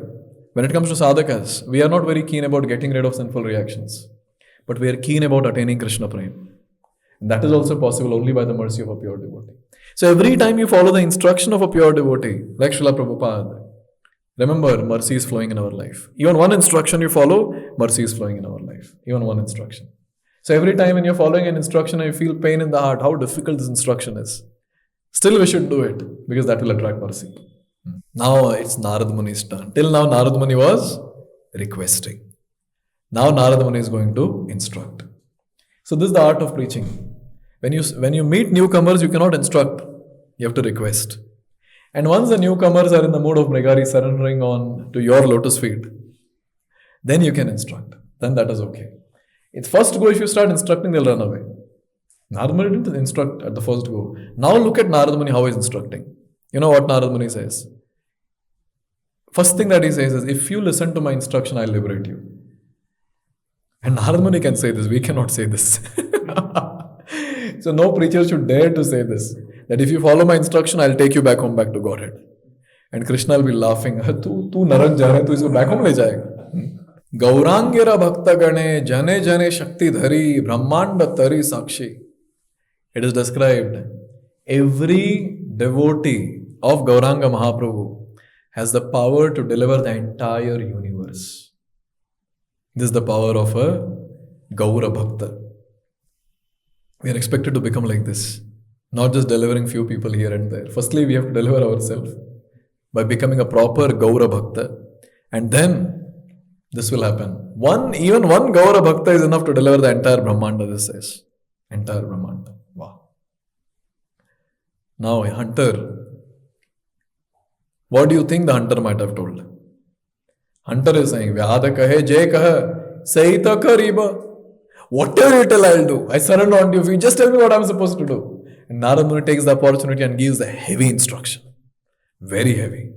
when it comes to sadhakas, we are not very keen about getting rid of sinful reactions. But we are keen about attaining Krishna Prem. And that is also possible only by the mercy of a pure devotee. So every time you follow the instruction of a pure devotee, like Srila Prabhupada, remember, mercy is flowing in our life. Even one instruction you follow, mercy is flowing in our life. Even one instruction. So every time when you're following an instruction and you feel pain in the heart, how difficult this instruction is, still we should do it because that will attract mercy. Now it's Narada Muni's turn. Till now Narada Muni was requesting. Now Narada Muni is going to instruct. So this is the art of preaching. When you meet newcomers, you cannot instruct. You have to request. And once the newcomers are in the mood of Mrigari surrendering on to your lotus feet, then you can instruct. Then that is okay. It's first go, if you start instructing, they'll run away. Narada Muni didn't instruct at the first go. Now look at Narada Muni, how he's instructing. You know what Narada Muni says? First thing that he says is, if you listen to my instruction, I'll liberate you. And Narada Muni can say this, we cannot say this. So no preacher should dare to say this. That if you follow my instruction, I'll take you back home, back to Godhead. And Krishna will be laughing. Tu narak ja raha hai, tu isko back home le jayega. Gaurangira bhakta gane, jane jane shakti dhari, brahmanda tari sakshi. It is described, every devotee of Gauranga Mahaprabhu has the power to deliver the entire universe. This is the power of a Gaura Bhakta. We are expected to become like this. Not just delivering few people here and there. Firstly, we have to deliver ourselves by becoming a proper Gaura Bhakta. And then this will happen. Even one Gaura Bhakta is enough to deliver the entire Brahmanda, this says. Entire Brahmanda. Wow. Now, a hunter, what do you think the hunter might have told? Hunter is saying, Vyada kahe, jay kahe, sayita kariba. Whatever you tell, I'll do. I surrender on you. If you just tell me what I'm supposed to do. And Narada Muni takes the opportunity and gives a heavy instruction. Very heavy.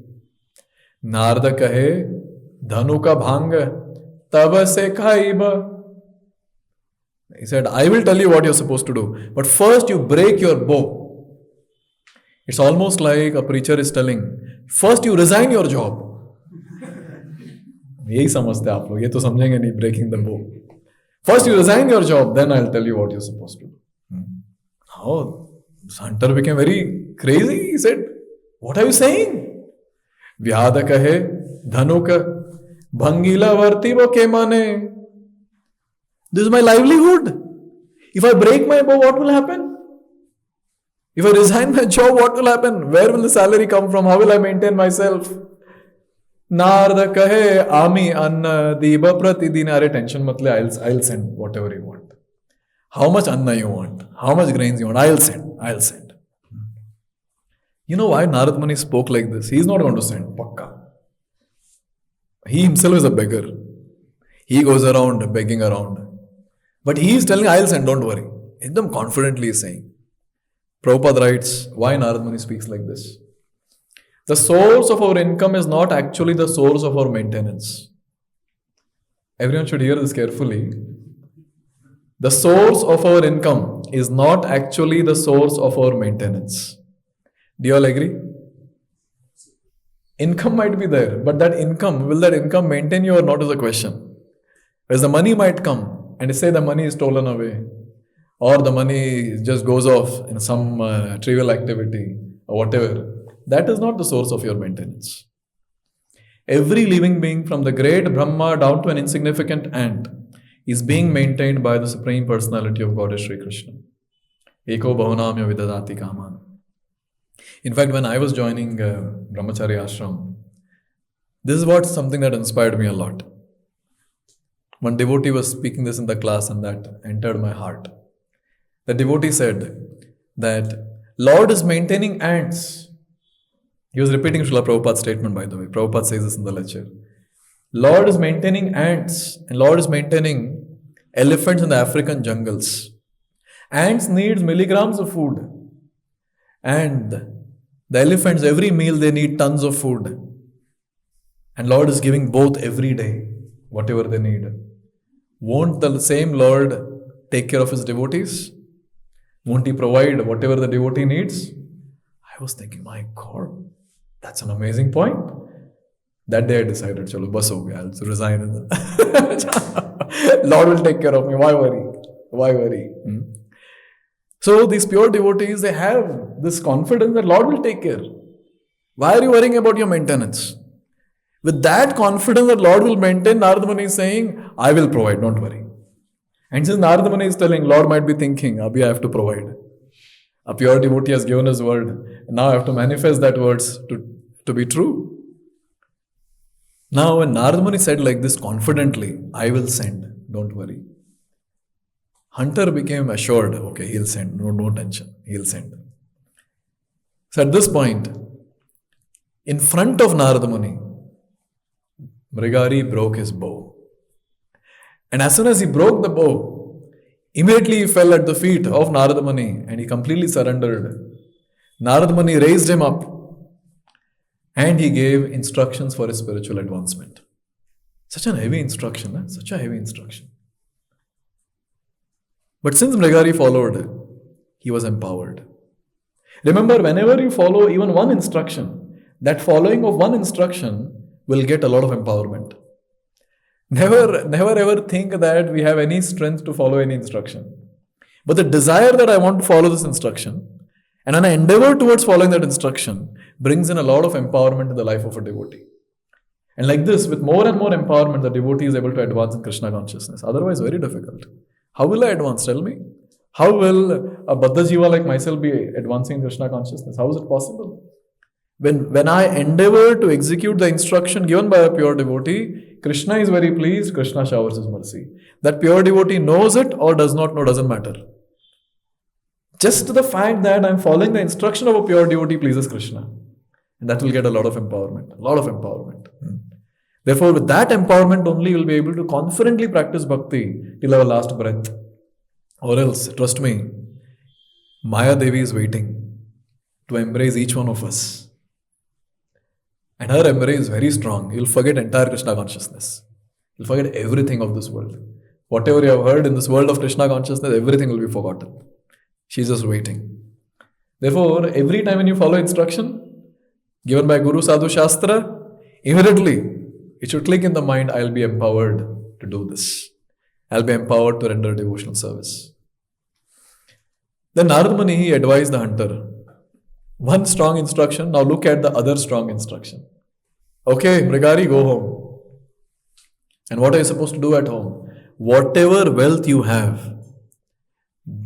Narada kahe, dhanu ka bhang, taba se khaiba. He said, I will tell you what you're supposed to do. But first you break your bow. It's almost like a preacher is telling, first you resign your job. यही समझते आप लोग, ये तो समझेंगे नहीं, breaking the bow. First you resign your job, then I'll tell you what you're supposed to do. Oh, this hunter became very crazy. He said, what are you saying? Vyada kahe, dhanuka, bhangila vartivo ke mane. This is my livelihood. If I break my bow, what will happen? If I resign my job, what will happen? Where will the salary come from? How will I maintain myself? Narada kahe, ami anna diba pratidin. Are tension matle, I'll send whatever you want. How much anna you want? How much grains you want? I'll send. You know why Narada Muni spoke like this? He's not going to send, pakka. He himself is a beggar. He goes around begging around. But he is telling, I'll send, don't worry. Ekdam confidently is saying. Prabhupada writes, why Narada Muni speaks like this? The source of our income is not actually the source of our maintenance. Everyone should hear this carefully. The source of our income is not actually the source of our maintenance. Do you all agree? Income might be there, but will that income maintain you or not is a question. Whereas the money might come and say the money is stolen away, or the money just goes off in some trivial activity or whatever. That is not the source of your maintenance. Every living being, from the great Brahma down to an insignificant ant, is being maintained by the Supreme Personality of Goddess Sri Krishna. Eko bhavanamya vidadati kaman. In fact, when I was joining Brahmachari Ashram, this is what something that inspired me a lot. One devotee was speaking this in the class and that entered my heart. The devotee said that Lord is maintaining ants. He was repeating Srila Prabhupada's statement, by the way. Prabhupada says this in the lecture. Lord is maintaining ants and Lord is maintaining elephants in the African jungles. Ants needs milligrams of food. And the elephants, every meal they need tons of food. And Lord is giving both every day, whatever they need. Won't the same Lord take care of his devotees? Won't he provide whatever the devotee needs? I was thinking, my God, that's an amazing point. That day I decided, chalo, bas ho gaya, I'll resign. Lord will take care of me. Why worry? So these pure devotees, they have this confidence that Lord will take care. Why are you worrying about your maintenance? With that confidence that Lord will maintain, Narada Muni is saying, I will provide, don't worry. And since Narada Muni is telling, Lord might be thinking, Abhi I have to provide. A pure devotee has given his word. And now I have to manifest that words to be true. Now when Narada Muni said like this confidently, I will send, don't worry. Hunter became assured, okay, he'll send, no tension, he'll send. So at this point, in front of Narada Muni, Mrigari broke his bow. And as soon as he broke the bow, immediately he fell at the feet of Narada Muni and he completely surrendered. Narada Muni raised him up and he gave instructions for his spiritual advancement. Such a heavy instruction, such a heavy instruction. But since Mrigari followed, he was empowered. Remember, whenever you follow even one instruction, that following of one instruction will get a lot of empowerment. Never ever think that we have any strength to follow any instruction. But the desire that I want to follow this instruction and an endeavor towards following that instruction brings in a lot of empowerment in the life of a devotee. And like this, with more and more empowerment, the devotee is able to advance in Krishna consciousness. Otherwise, very difficult. How will I advance? Tell me. How will a Baddha Jiva like myself be advancing in Krishna consciousness? How is it possible? When I endeavor to execute the instruction given by a pure devotee, Krishna is very pleased, Krishna showers his mercy. That pure devotee knows it or does not know, doesn't matter. Just the fact that I'm following the instruction of a pure devotee pleases Krishna. And that will get a lot of empowerment. A lot of empowerment. Therefore, with that empowerment only, you'll be able to confidently practice bhakti till our last breath. Or else, trust me, Maya Devi is waiting to embrace each one of us. And her embrace is very strong. You'll forget entire Krishna consciousness. You'll forget everything of this world. Whatever you have heard in this world of Krishna consciousness, everything will be forgotten. She's just waiting. Therefore, every time when you follow instruction given by Guru Sadhu Shastra, immediately it should click in the mind, I'll be empowered to do this. I'll be empowered to render devotional service. Then Narada Muni, he advised the hunter. One strong instruction, now look at the other strong instruction. Okay, Mrigari, go home. And what are you supposed to do at home? Whatever wealth you have,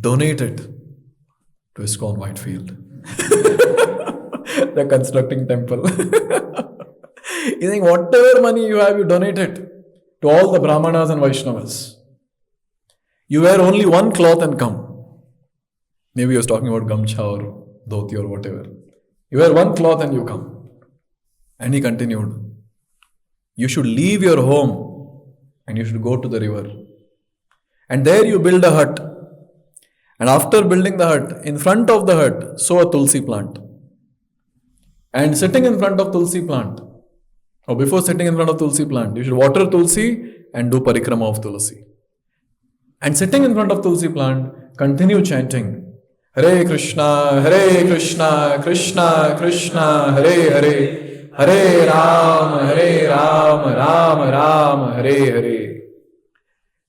donate it to ISKCON Whitefield. They're constructing temple. You think whatever money you have, you donate it to all the Brahmanas and Vaishnavas. You wear only one cloth and come. Maybe he was talking about gamcha or dhoti or whatever. You wear one cloth and you come. And he continued. You should leave your home and you should go to the river. And there you build a hut. And after building the hut, in front of the hut, sow a tulsi plant. And sitting in front of tulsi plant, or before sitting in front of tulsi plant, you should water tulsi and do parikrama of tulsi. And sitting in front of tulsi plant, continue chanting Hare Krishna, Krishna Krishna, Hare Hare, Hare Ram, Ram Ram, Hare Hare.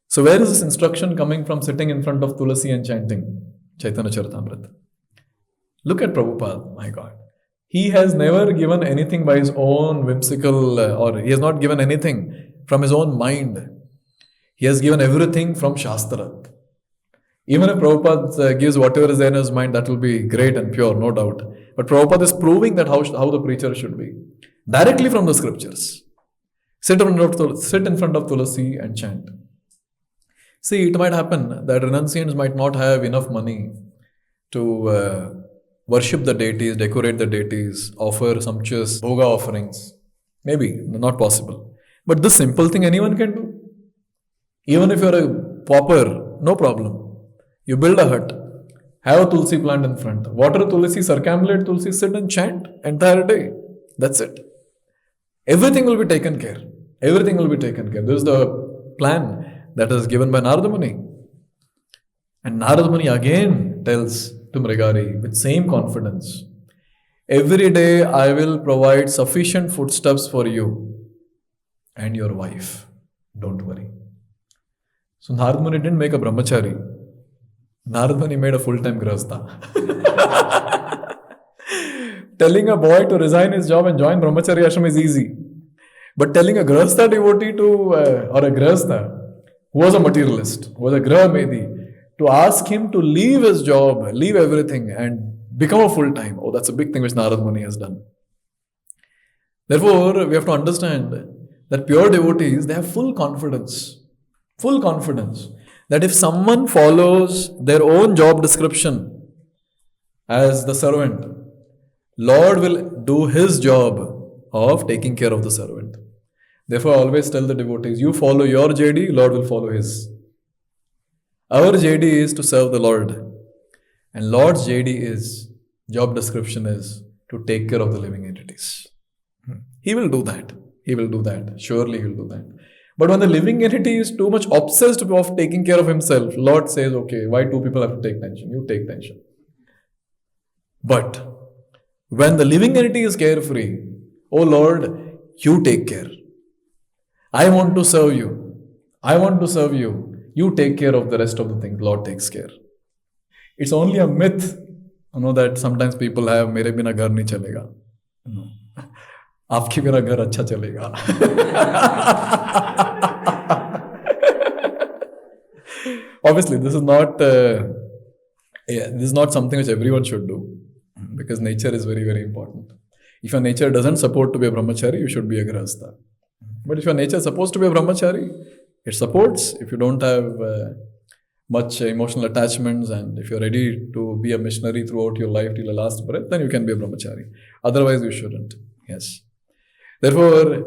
So where is this instruction coming from sitting in front of tulsi and chanting Chaitanya Charitamrita? Look at Prabhupada, my God. He has never given anything by his own whimsical, or he has not given anything from his own mind. He has given everything from Shastra. Even if Prabhupada gives whatever is there in his mind, that will be great and pure, no doubt. But Prabhupada is proving that how the preacher should be. Directly from the scriptures. Sit in front of Tulasi and chant. See, it might happen that renunciants might not have enough money to worship the deities, decorate the deities, offer sumptuous bhoga offerings. Maybe, not possible. But this simple thing anyone can do. Even if you're a pauper, no problem. You build a hut, have a tulsi plant in front, water tulsi, circumambulate tulsi, sit and chant entire day. That's it. Everything will be taken care. Everything will be taken care. This is the plan that is given by Narada Muni. And Narada Muni again tells to Mrigari with same confidence, every day I will provide sufficient foodstuffs for you and your wife. Don't worry. So Narada Muni didn't make a brahmachari. Narada Muni made a full-time grahastha. Telling a boy to resign his job and join brahmachari ashram is easy. But telling a grahastha devotee or a grahastha who was a materialist, who was a graha medi, to ask him to leave his job, leave everything and become a full-time. Oh, that's a big thing which Narada Muni has done. Therefore, we have to understand that pure devotees, they have full confidence that if someone follows their own job description as the servant, Lord will do his job of taking care of the servant. Therefore, I always tell the devotees, you follow your JD, Lord will follow his. Our JD is to serve the Lord. And Lord's JD job description is to take care of the living entities. He will do that. Surely he will do that. But when the living entity is too much obsessed of taking care of himself, Lord says, okay, why two people have to take tension? You take tension. But when the living entity is carefree, oh Lord, you take care. I want to serve you. You take care of the rest of the things. Lord takes care. It's only a myth, that sometimes people have, mere bina ghar nahi chalega. No. Aapke bina ghar acha chalega. Obviously, this is not something which everyone should do, because nature is very, very important. If your nature doesn't support to be a brahmachari, you should be a grahastha. But if your nature is supposed to be a brahmachari, it supports. If you don't have much emotional attachments, and if you're ready to be a missionary throughout your life till your last breath, then you can be a brahmachari. Otherwise, you shouldn't. Yes. Therefore,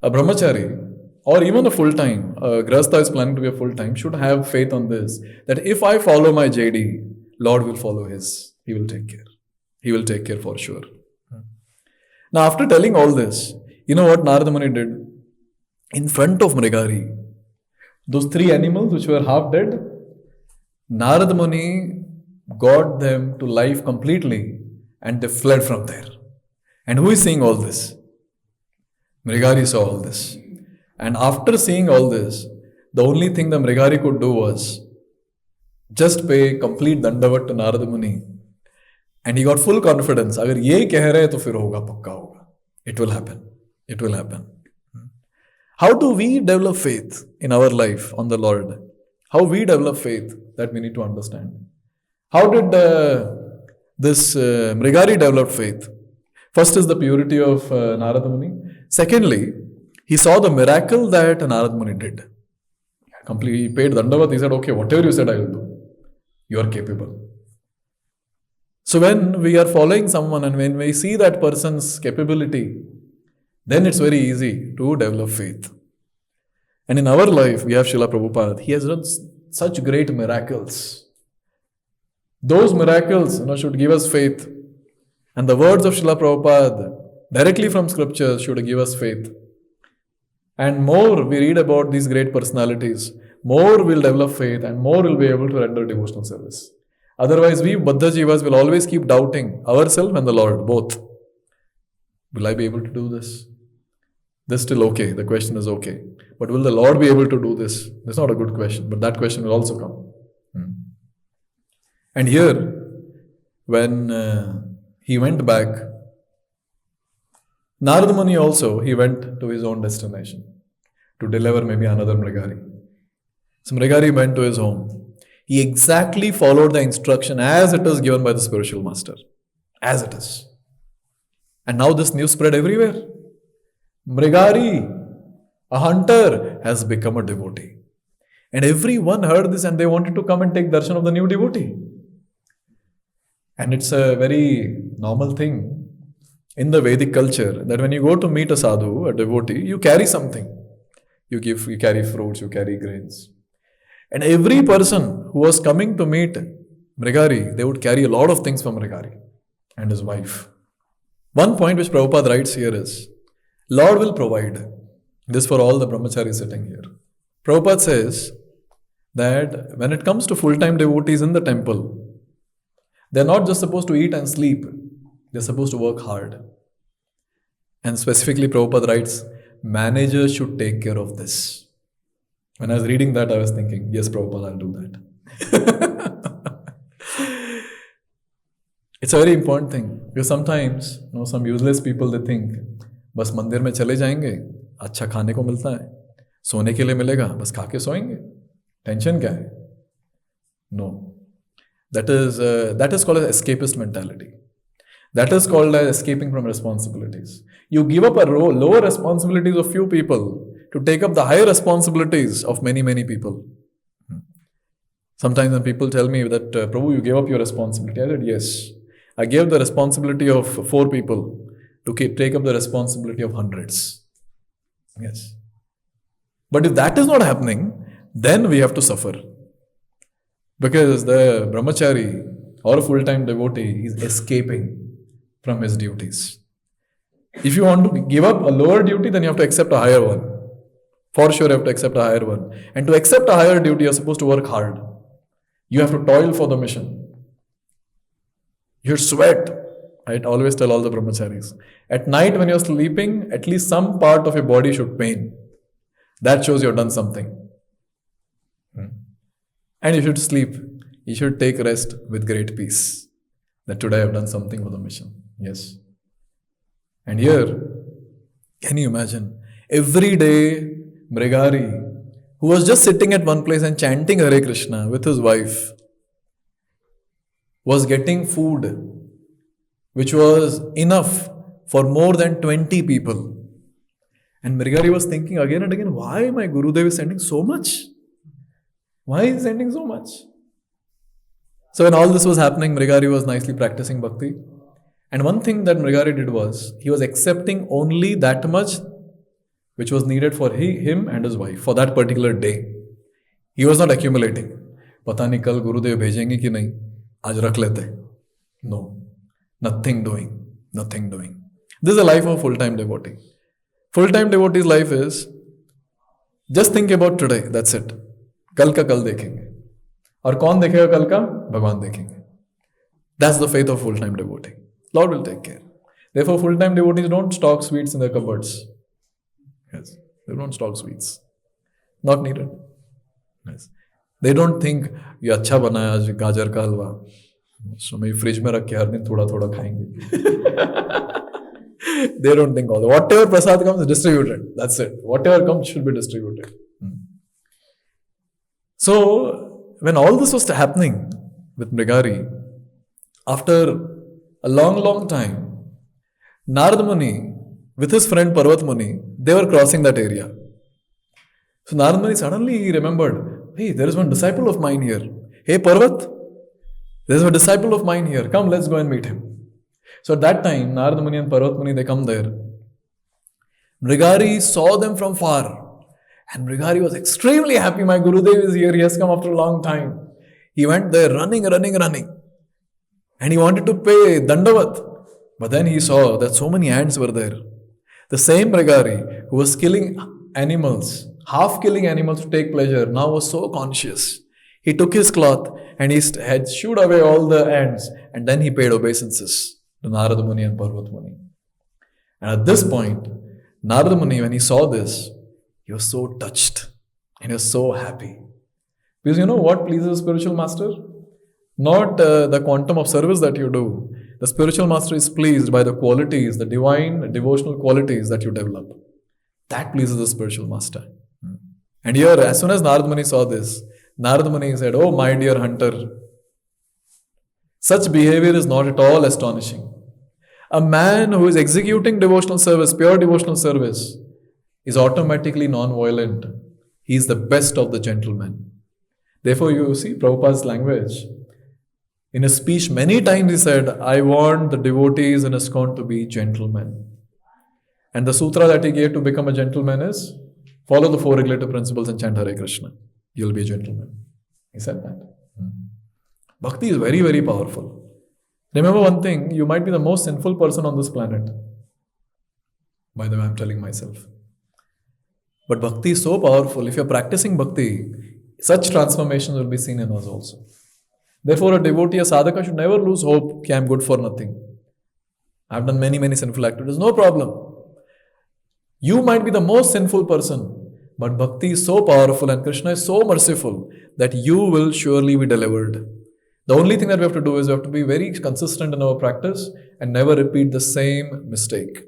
a brahmachari or even a full-time, grahastha is planning to be a full-time, should have faith on this, that if I follow my JD, Lord will follow his. He will take care. He will take care for sure. Now, after telling all this, you know what Narada Muni did? In front of Mrigari, those three animals which were half dead, Narada Muni got them to life completely and they fled from there. And who is seeing all this? Mrigari saw all this. And after seeing all this, the only thing the Mrigari could do was just pay complete dandavat to Narada Muni. And he got full confidence. Agar ye keh rahe to fir hoga, pakka hoga. It will happen. It will happen. How do we develop faith in our life on the Lord? How we develop faith, that we need to understand. How did this Mrigari develop faith? First is the purity of Narada Muni. Secondly, he saw the miracle that Narada Muni did. He paid dandavat. He said, okay, whatever you said, I will do. You are capable. So when we are following someone and when we see that person's capability, then it's very easy to develop faith. And in our life, we have Srila Prabhupada. He has done such great miracles. Those miracles, should give us faith. And the words of Srila Prabhupada, directly from scriptures, should give us faith. And more we read about these great personalities, more we'll develop faith and more we'll be able to render devotional service. Otherwise, we Baddha Jivas will always keep doubting ourselves and the Lord, both. Will I be able to do this? This is still okay. The question is okay. But will the Lord be able to do this? That's not a good question, but that question will also come. And here, when he went back, Narada Muni also, he went to his own destination to deliver maybe another Mrigari. So Mrigari went to his home. He exactly followed the instruction as it is given by the spiritual master. As it is. And now this news spread everywhere. Mrigari, a hunter, has become a devotee. And everyone heard this and they wanted to come and take darshan of the new devotee. And it's a very normal thing in the Vedic culture that when you go to meet a sadhu, a devotee, you carry something. You carry fruits, you carry grains. And every person who was coming to meet Mrigari, they would carry a lot of things from Mrigari and his wife. One point which Prabhupada writes here is, Lord will provide. This for all the brahmacharis sitting here. Prabhupada says that when it comes to full-time devotees in the temple, they're not just supposed to eat and sleep. They're supposed to work hard. And specifically Prabhupada writes, managers should take care of this. When I was reading that, I was thinking, yes, Prabhupada, I'll do that. It's a very important thing. Because sometimes, some useless people, they think, बस मंदिर में चले जाएंगे, अच्छा खाने को मिलता है, सोने के लिए मिलेगा, बस खा के सोएंगे, टेंशन क्या है? No. That is called as escapist mentality. That is called as escaping from responsibilities. You give up a lower responsibilities of few people to take up the higher responsibilities of many, many people. Sometimes when people tell me that, Prabhu, you gave up your responsibility. I said, yes. I gave the responsibility of 4 people to take up the responsibility of hundreds. Yes. But if that is not happening, then we have to suffer. Because the brahmachari or a full-time devotee is escaping from his duties. If you want to give up a lower duty, then you have to accept a higher one. For sure, you have to accept a higher one. And to accept a higher duty, you are supposed to work hard. You have to toil for the mission. You should sweat. I always tell all the brahmacharis. At night when you're sleeping, at least some part of your body should pain. That shows you've done something. And you should sleep. You should take rest with great peace. That today I've done something for the mission. Yes. And here, can you imagine? Every day, Mrigari, who was just sitting at one place and chanting Hare Krishna with his wife, was getting food which was enough for more than 20 people. And Mrigari was thinking again and again, why my Gurudev is sending so much? Why is he sending so much? So when all this was happening, Mrigari was nicely practicing bhakti. And one thing that Mrigari did was, he was accepting only that much which was needed for him and his wife for that particular day. He was not accumulating. पता नहीं कल गुरुदेव भेजेंगे कि नहीं, आज रख लेते. No, nothing doing. This is the life of a full-time devotee. Full-time devotee's life is, just think about today, that's it. कल का कल देखेंगे. और कौन देखेगा कल का? भगवान देखेंगे. That's the faith of full-time devotee. Lord will take care. Therefore, full-time devotees don't stock sweets in their cupboards. Yes, they don't stock sweets. Not needed. Yes. They don't think ये अच्छा बना है आज गाजर का हलवा, so मैं fridge में रख के हर दिन थोड़ा थोड़ा खाएंगे. They don't think all that. Whatever prasad comes is distributed. That's it. Whatever comes should be distributed. So when all this was happening with Mrigari, after a long time, Narada Muni with his friend Parvat Muni, they were crossing that area. So Narada Muni suddenly remembered, hey, there is one disciple of mine here. Hey Parvat, there is a disciple of mine here. Come, let's go and meet him. So at that time, Narada Muni and Parvat Muni, they come there. Mrigari saw them from far. And Mrigari was extremely happy. My Gurudev is here. He has come after a long time. He went there running. And he wanted to pay Dandavat. But then he saw that so many ants were there. The same Mrigari who was killing animals, half killing animals to take pleasure, now was so conscious. He took his cloth and he had shooed away all the ants, and then he paid obeisances to Narada Muni and Parvat Muni. And at this point, Narada Muni, when he saw this, he was so touched and he was so happy. Because you know what pleases a spiritual master? Not the quantum of service that you do. The spiritual master is pleased by the qualities, the divine, devotional qualities that you develop. That pleases the spiritual master. And here, as soon as Narada Muni saw this, Narada Muni said, oh my dear hunter, such behavior is not at all astonishing. A man who is executing devotional service, pure devotional service, is automatically non-violent. He is the best of the gentlemen. Therefore, you see Prabhupada's language. In his speech, many times he said, I want the devotees in ISKCON to be gentlemen. And the sutra that he gave to become a gentleman is, follow the 4 regulative principles and chant Hare Krishna. You'll be a gentleman. He said that. Bhakti is very, very powerful. Remember one thing, you might be the most sinful person on this planet. By the way, I'm telling myself. But bhakti is so powerful. If you're practicing bhakti, such transformations will be seen in us also. Therefore, a devotee, a sadhaka should never lose hope that I'm good for nothing. I've done many sinful activities. No problem. You might be the most sinful person, but bhakti is so powerful and Krishna is so merciful that you will surely be delivered. The only thing that we have to do is we have to be very consistent in our practice and never repeat the same mistake.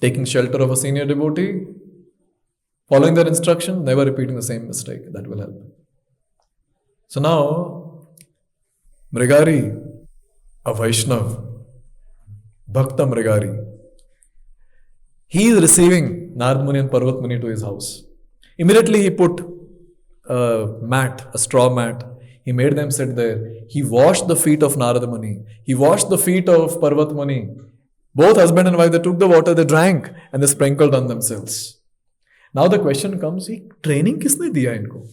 Taking shelter of a senior devotee, following their instructions, never repeating the same mistake. That will help. So now, Mrigari, a Vaishnav, Bhakta Mrigari, he is receiving Narada Muni and Parvat Muni to his house. Immediately he put a straw mat. He made them sit there. He washed the feet of Narada Muni. He washed the feet of Parvat Muni. Both husband and wife, they took the water, they drank, and they sprinkled on themselves. Now the question comes, training kisne diya inko?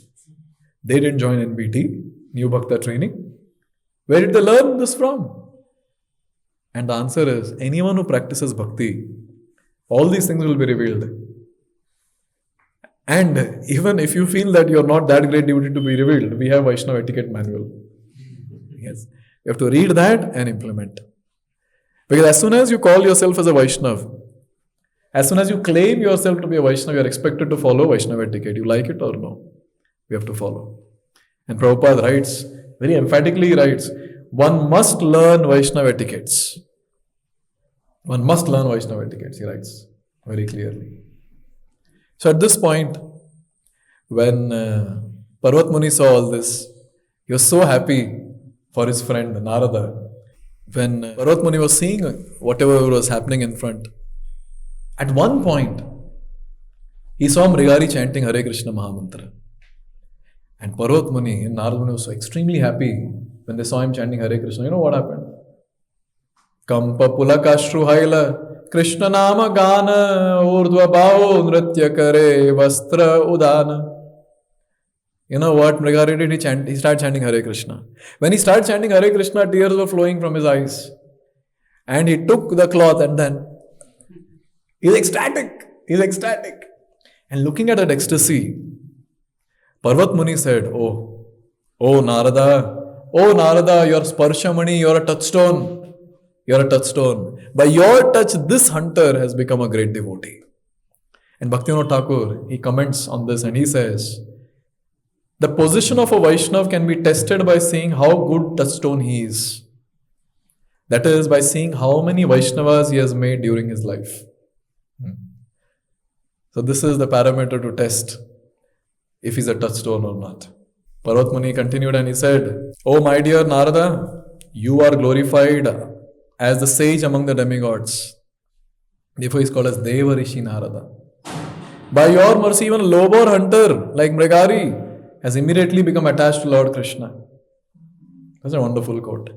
They didn't join NBT, New Bhakta training. Where did they learn this from? And the answer is, anyone who practices bhakti, all these things will be revealed. And even if you feel that you're not that great devotee to be revealed, we have Vaishnava etiquette manual. Yes. You have to read that and implement. Because as soon as you call yourself as a Vaishnava, as soon as you claim yourself to be a Vaishnava, you are expected to follow Vaishnava etiquette. You like it or no? We have to follow. And Prabhupada writes, very emphatically writes, one must learn Vaishnava etiquettes. One must learn Vaishnava etiquettes, he writes very clearly. So at this point, when Parvat Muni saw all this, he was so happy for his friend Narada. When Parvat Muni was seeing whatever was happening in front, at one point, he saw Mrigari chanting Hare Krishna Mahamantra. And Parvat Muni and Narada Muni was so extremely happy when they saw him chanting Hare Krishna. You know what happened? Kampa Pulakashru Haila Krishna Nama Gana Urdhva Bhao Nritya Kare Vastra Udana. You know what Mrigari did? He started chanting Hare Krishna. When he started chanting Hare Krishna, tears were flowing from his eyes. And he took the cloth and then he's ecstatic. He's ecstatic. And looking at that ecstasy, Parvat Muni said, oh Narada, you're Sparshamani, you're a touchstone. You're a touchstone. By your touch, this hunter has become a great devotee. And Bhaktivinoda Thakur, he comments on this and he says, the position of a Vaishnav can be tested by seeing how good touchstone he is. That is, by seeing how many Vaishnavas he has made during his life. So this is the parameter to test if he's a touchstone or not. Parvat Muni continued and he said, oh my dear Narada, you are glorified as the sage among the demigods. Therefore he is called as Deva Rishi Narada. By your mercy, even a low-boar hunter like Mrigari has immediately become attached to Lord Krishna. That's a wonderful quote.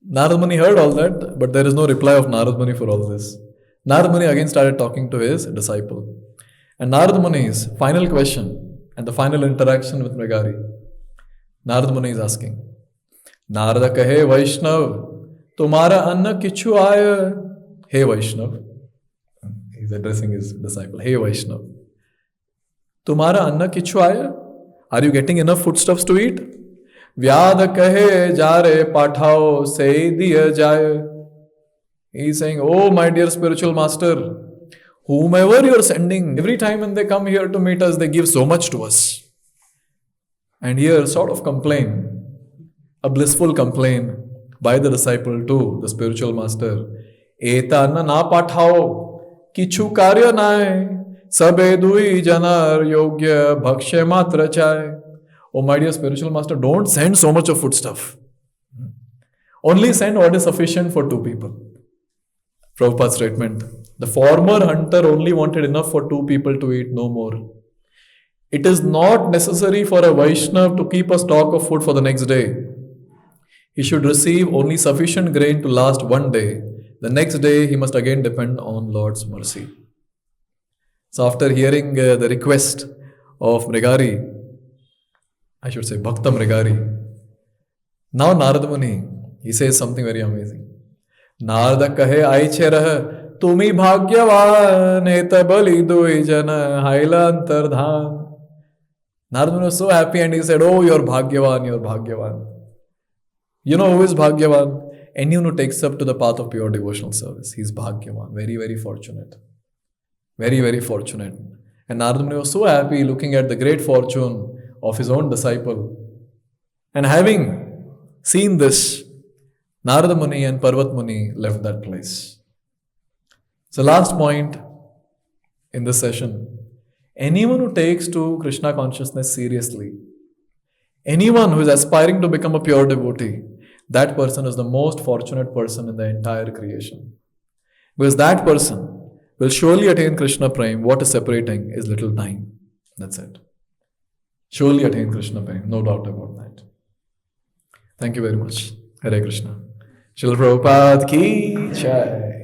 Narada Muni heard all that, but there is no reply of Narada Muni for all this. Narada Muni again started talking to his disciple. And Narada Muni's final question and the final interaction with Mrigari, Narada Muni is asking, Narada kahe Vaishnav, tumhara anna kichu aaya. Hey Vaishnav. He's addressing his disciple. Hey Vaishnav. Tumhara anna kichu aaya? Are you getting enough foodstuffs to eat? Vyad kahe jare pathao se diya jaye. He's saying, oh my dear spiritual master, whomever you're sending, every time when they come here to meet us, they give so much to us. And here, sort of complain, a blissful complaint by the disciple to the spiritual master. Eta anna na pathao, kichu karya nae, sabe dui janar yogya bhakshe matra chaye. Oh my dear spiritual master, don't send so much of foodstuff. Only send what is sufficient for 2 people. Prabhupada's statement. The former hunter only wanted enough for 2 people to eat, no more. It is not necessary for a Vaishnav to keep a stock of food for the next day. He should receive only sufficient grain to last 1 day. The next day, he must again depend on Lord's mercy. So after hearing the request of Mrigari, I should say Bhakta Mrigari, now Narada Muni, he says something very amazing. Narada kahe aiche rah, tumi bhagyavan, eta bali doi jana, haila antardhan. Narada Muni was so happy and he said, oh, you're Bhagyavan, you're Bhagyavan. You know who is Bhagyavan? Anyone who takes up to the path of pure devotional service. He's Bhagyavan. Very, very fortunate. Very, very fortunate. And Narada Muni was so happy looking at the great fortune of his own disciple. And having seen this, Narada Muni and Parvat Muni left that place. So last point in this session, anyone who takes to Krishna consciousness seriously, anyone who is aspiring to become a pure devotee, that person is the most fortunate person in the entire creation. Because that person will surely attain Krishna Prem. What is separating is little time. That's it. Surely attain Krishna Prem, no doubt about that. Thank you very much. Hare Krishna. Srila Prabhupada ki jai.